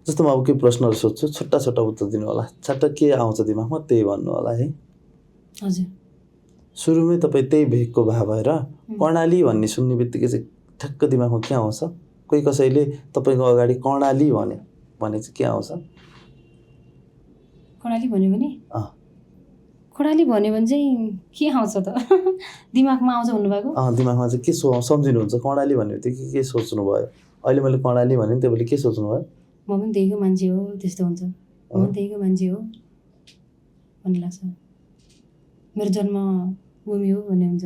जस्तो म अब के प्रश्नहरू सोध्छु छोटा उत्तर दिनु होला छट्ट के आउँछ दिमागमा त्यही भन्नु होला है हजुर सुरुमै तपाईँ त्यही भेगको भा भएर कर्णाली भन्ने सुन्ने बित्तिकै चाहिँ ठ्याक्क दिमागमा के आउँछ कोही कसैले तपाईँको अगाडि कर्णाली भने चाहिँ के आउँछ कर्णाली भन्यो भने कर्णाली भन्यो भने चाहिँ के आउँछ त दिमागमा आउँछ भन्नुभएको दिमागमा चाहिँ के सम्झिनुहुन्छ कर्णाली भन्ने बित्तिकै के सोच्नु भयो अहिले मैले कर्णाली भने तपाईँले के सोच्नु भयो म पनि त्यहीको मान्छे हो त्यस्तो हुन्छ म पनि त्यहीको मान्छे हो भन्ने लाग्छ मेरो जन्मभूमि हो भन्ने हुन्छ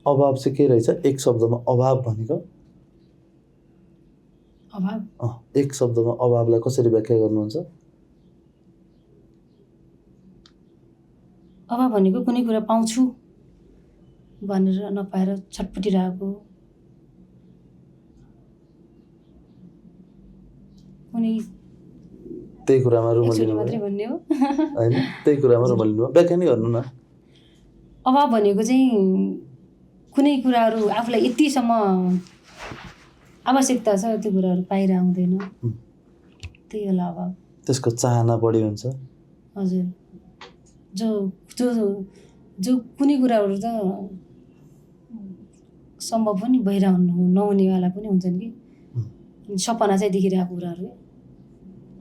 अभाव चाहिँ के रहेछ एक शब्दमा अभाव भनेको अभाव एक शब्दमा अभावलाई कसरी व्याख्या गर्नुहुन्छ अभाव भनेको कुनै कुरा पाउँछु भनेर नपाएर छटपटिरहेको कुनै त्यही कुरामा रुमलिनु मात्रै भन्ने हो हैन त्यही कुरामा रुमलिनु व्याख्या नै गर्नु न अभाव भनेको चाहिँ कुनै कुराहरू आफूलाई यतिसम्म आवश्यकता छ त्यो कुराहरू पाएर आउँदैन त्यही होला अभाव त्यसको चाहना बढी हुन्छ हजुर जो जो जो कुनै कुराहरू त सम्भव पनि भइरहनु नहुनेवाला पनि हुन्छन् कि सपना चाहिँ देखिरहेको कुराहरू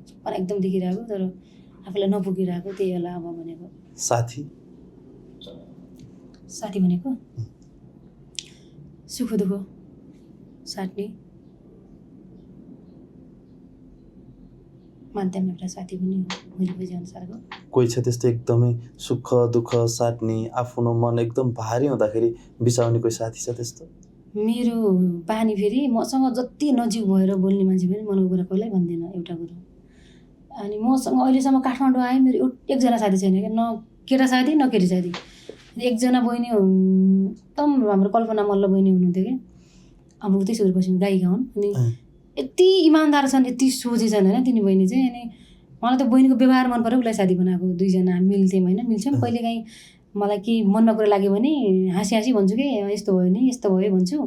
सपना एकदम देखिरहेको तर आफूलाई नपुगिरहेको त्यही होला अब भनेको साथी भनेको सुख दुःख साट्ने माध्यम एउटा साथी पनि हो मैले बुझेअनुसारको कोही छ त्यस्तो एकदमै सुख दुःख साट्ने आफ्नो मन एकदम भारी हुँदाखेरि बिसाउने कोही साथी छ त्यस्तो मेरो बानी फेरि मसँग जति नजिक भएर बोल्ने मान्छे पनि मनको कुरा कहिल्यै भन्दैन एउटा कुरो अनि मसँग अहिलेसम्म काठमाडौँ आएँ मेरो एकजना साथी छैन क्या न केटा साथी न केटी साथी एकजना बहिनी एकदम हाम्रो कल्पना मल्ल बहिनी हुनुहुन्थ्यो क्या अब उतै सुदूरपश्चिम गायिका हुन् अनि यति इमान्दार छन् यति सोझे छन् होइन तिनी बहिनी चाहिँ अनि मलाई त बहिनीको व्यवहार मन पऱ्यो उसलाई साथी बनाएको दुईजना मिल्थ्यौँ होइन मिल्छौँ कहिलेकाहीँ मलाई केही मनमा कुरा लाग्यो भने हाँसी भन्छु कि यस्तो भयो नि यस्तो भयो भन्छु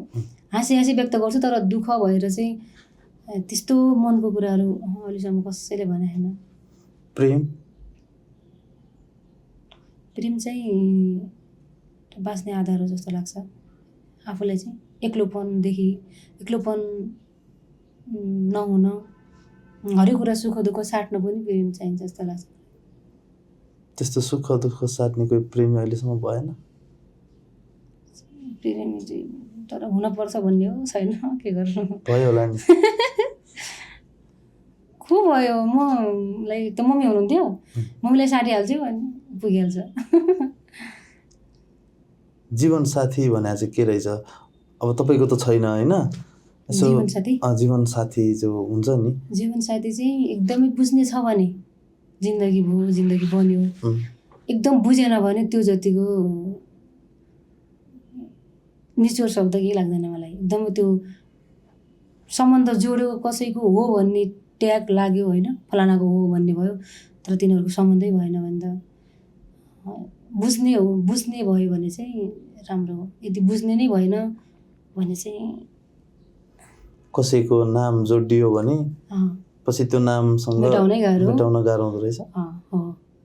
हाँसी व्यक्त गर्छु तर दुःख भएर चाहिँ त्यस्तो मनको कुराहरू अहिलेसम्म कसैले भने छैन प्रेम चाहिँ बाँच्ने आधार हो जस्तो लाग्छ आफूलाई चाहिँ एक्लोपन नहुन हरेक कुरा सुख दुःख साट्न पनि प्रेम चाहिन्छ जस्तो लाग्छ त्यस्तो सुख दुःख साट्ने कोही प्रेमी अहिलेसम्म भएन प्रेमी चाहिँ तर हुनपर्छ भन्ने हो छैन के गर्नु भयो होला नि को भयो मलाई त मम्मी हुनुहुन्थ्यो मम्मीलाई साटिहाल्थ्यो अनि पुगिहाल्छ जीवन साथी भने चाहिँ के रहेछ अब तपाईँको त छैन होइन जीवन साथी जो हुन्छ नि जीवन साथी चाहिँ एकदमै बुझ्ने छ भने जिन्दगी बन्यो एकदम बुझेन भने त्यो जतिको निचोर शब्द केही लाग्दैन मलाई एकदम त्यो सम्बन्ध जोड्यो कसैको हो भन्ने ट्याग लाग्यो होइन फलानाको हो भन्ने भयो तर तिनीहरूको सम्बन्धै भएन भने त बुझ्ने भयो भने चाहिँ राम्रो हो यदि बुझ्ने नै भएन भने चाहिँ कसैको नाम जोडियो भने पछि त्यो नामसँग मेटाउन गाह्रो हुँदो रहेछ हो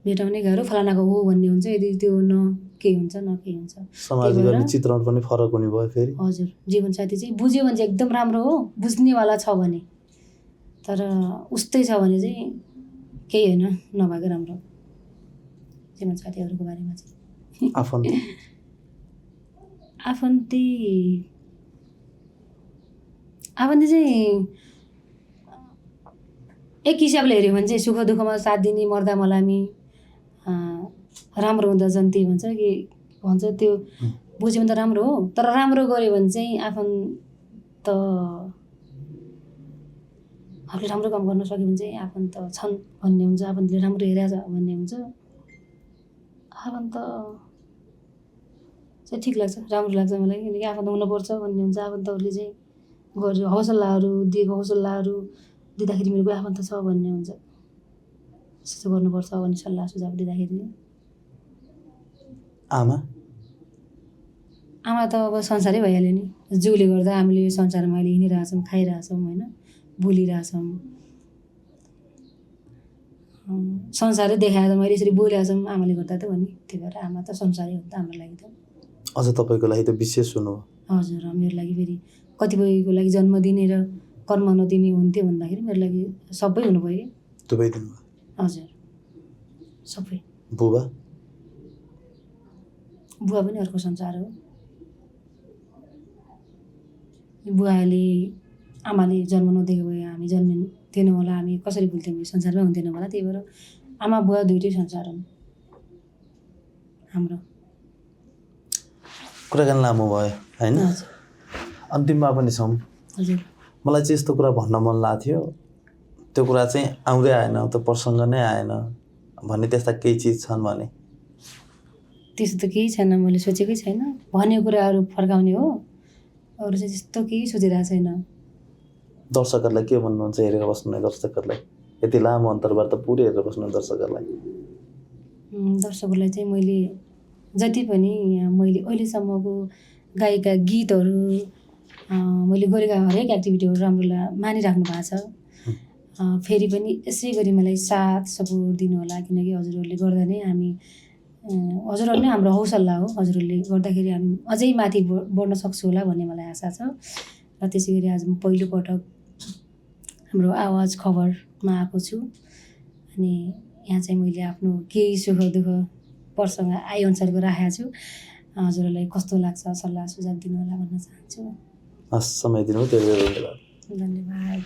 मेटाउनै गाह्रो फलानाको हो भन्ने हुन्छ यदि त्यो केही हुन्छ न केही हुन्छ। सामाजिक अनि चित्रण पनि फरक हुने भयो फेरि। हजुर, जीवनसाथी चाहिँ बुझ्यो भने चाहिँ एकदम राम्रो हो, बुझ्नेवाला छ भने। तर उस्तै छ भने चाहिँ केही होइन, नभएको राम्रो जीवनसाथीहरूको बारेमा चाहिँ। आफन्ती चाहिँ एक हिसाबले हेऱ्यो भने चाहिँ सुख दुःखमा साथ दिने, मर्दा मलामी, राम्रो हुँदा जन्ती भन्छ कि भन्छ, त्यो बुझ्यो भने त राम्रो हो। तर राम्रो गऱ्यो भने चाहिँ आफन्त आफूले राम्रो काम गर्न सक्यो भने चाहिँ आफन्त छन् भन्ने हुन्छ, आफन्तले राम्रो हेरेछ भन्ने हुन्छ। आफन्त चाहिँ ठिक लाग्छ, राम्रो लाग्छ मलाई, किनकि आफन्त हुनुपर्छ भन्ने हुन्छ। आफन्तहरूले चाहिँ गर्यो हौसलाहरू दिएको, हौसलाहरू दिँदाखेरि मेरो कोही आफन्त छ भन्ने हुन्छ, यस्तो गर्नुपर्छ भन्ने सल्लाह सुझाव दिँदाखेरि। आमा त अब संसारै भइहाल्यो नि, जुले गर्दा हामीले यो संसारमा अहिले हिँडिरहेछौँ, खाइरहेछौँ होइन, बोलिरहेछौँ। संसारै देखाएर मैले यसरी बोलिरहेको छौँ आमाले गर्दा त हो नि, त्यही भएर आमा त संसारै हो नि त हाम्रो लागि त। अझ तपाईँको लागि त विशेष हुनु। हजुर, मेरो लागि फेरि कतिपयको लागि जन्म दिने र कर्म नदिने हुन्थ्यो भन्दाखेरि मेरो लागि सबै हुनुभयो कि। दुवै दिनुभयो? हजुर, सबै। बुबा पनि अर्को संसार हो। बुवाले आमाले जन्म नदिएको भए हामी जन्मिन्थेनौँ होला, हामी कसरी बोल्थ्यौँ, संसारमै हुन्थेनौँ होला। त्यही भएर आमा बुवा दुइटै संसार हुन् हाम्रो। कुराकानी लामो भयो होइन, अन्तिममा पनि छौँ। हजुर, मलाई चाहिँ यस्तो कुरा भन्न मन लाग्थ्यो थियो, त्यो कुरा चाहिँ आउँदै आएन, त्यो प्रसङ्ग नै आएन भन्ने त्यस्ता केही चिज छन् भने? त्यस्तो त केही छैन, मैले सोचेकै छैन। भनेको कुराहरू फर्काउने हो, अरू चाहिँ त्यस्तो केही सोचिरहेको छैन। दर्शकहरूलाई के भन्नुहुन्छ हेरेर बस्नुहुने दर्शकहरूलाई? यति लामो अन्तर्वार्ता पुरै हेरेर बस्नु दर्शकहरूलाई? दर्शकहरूलाई चाहिँ मैले जति पनि मैले अहिलेसम्मको गाएका गीतहरू, मैले गरेका हरेक एक्टिभिटीहरू राम्रो मानिराख्नु भएको छ। फेरि पनि यसै गरी मलाई साथ सपोर्ट दिनु होला, किनकि हजुरहरूले गर्दा नै हामी, हजुरहरू नै हाम्रो हौसला हो। हजुरहरूले गर्दाखेरि हामी अझै माथि बढ्न सक्छु होला भन्ने मलाई आशा छ। र त्यसै गरी आज म पहिलोपटक हाम्रो आवाज खबरमा आएको छु। अनि यहाँ चाहिँ मैले आफ्नो केही सुख दुःख प्रसङ्ग आएअनुसारको राखेको छु। हजुरहरूलाई कस्तो लाग्छ सल्लाह सुझाव दिनु होला भन्न चाहन्छु। हस्, समय दिनुभयो, धेरै धेरै धन्यवाद। धन्यवाद।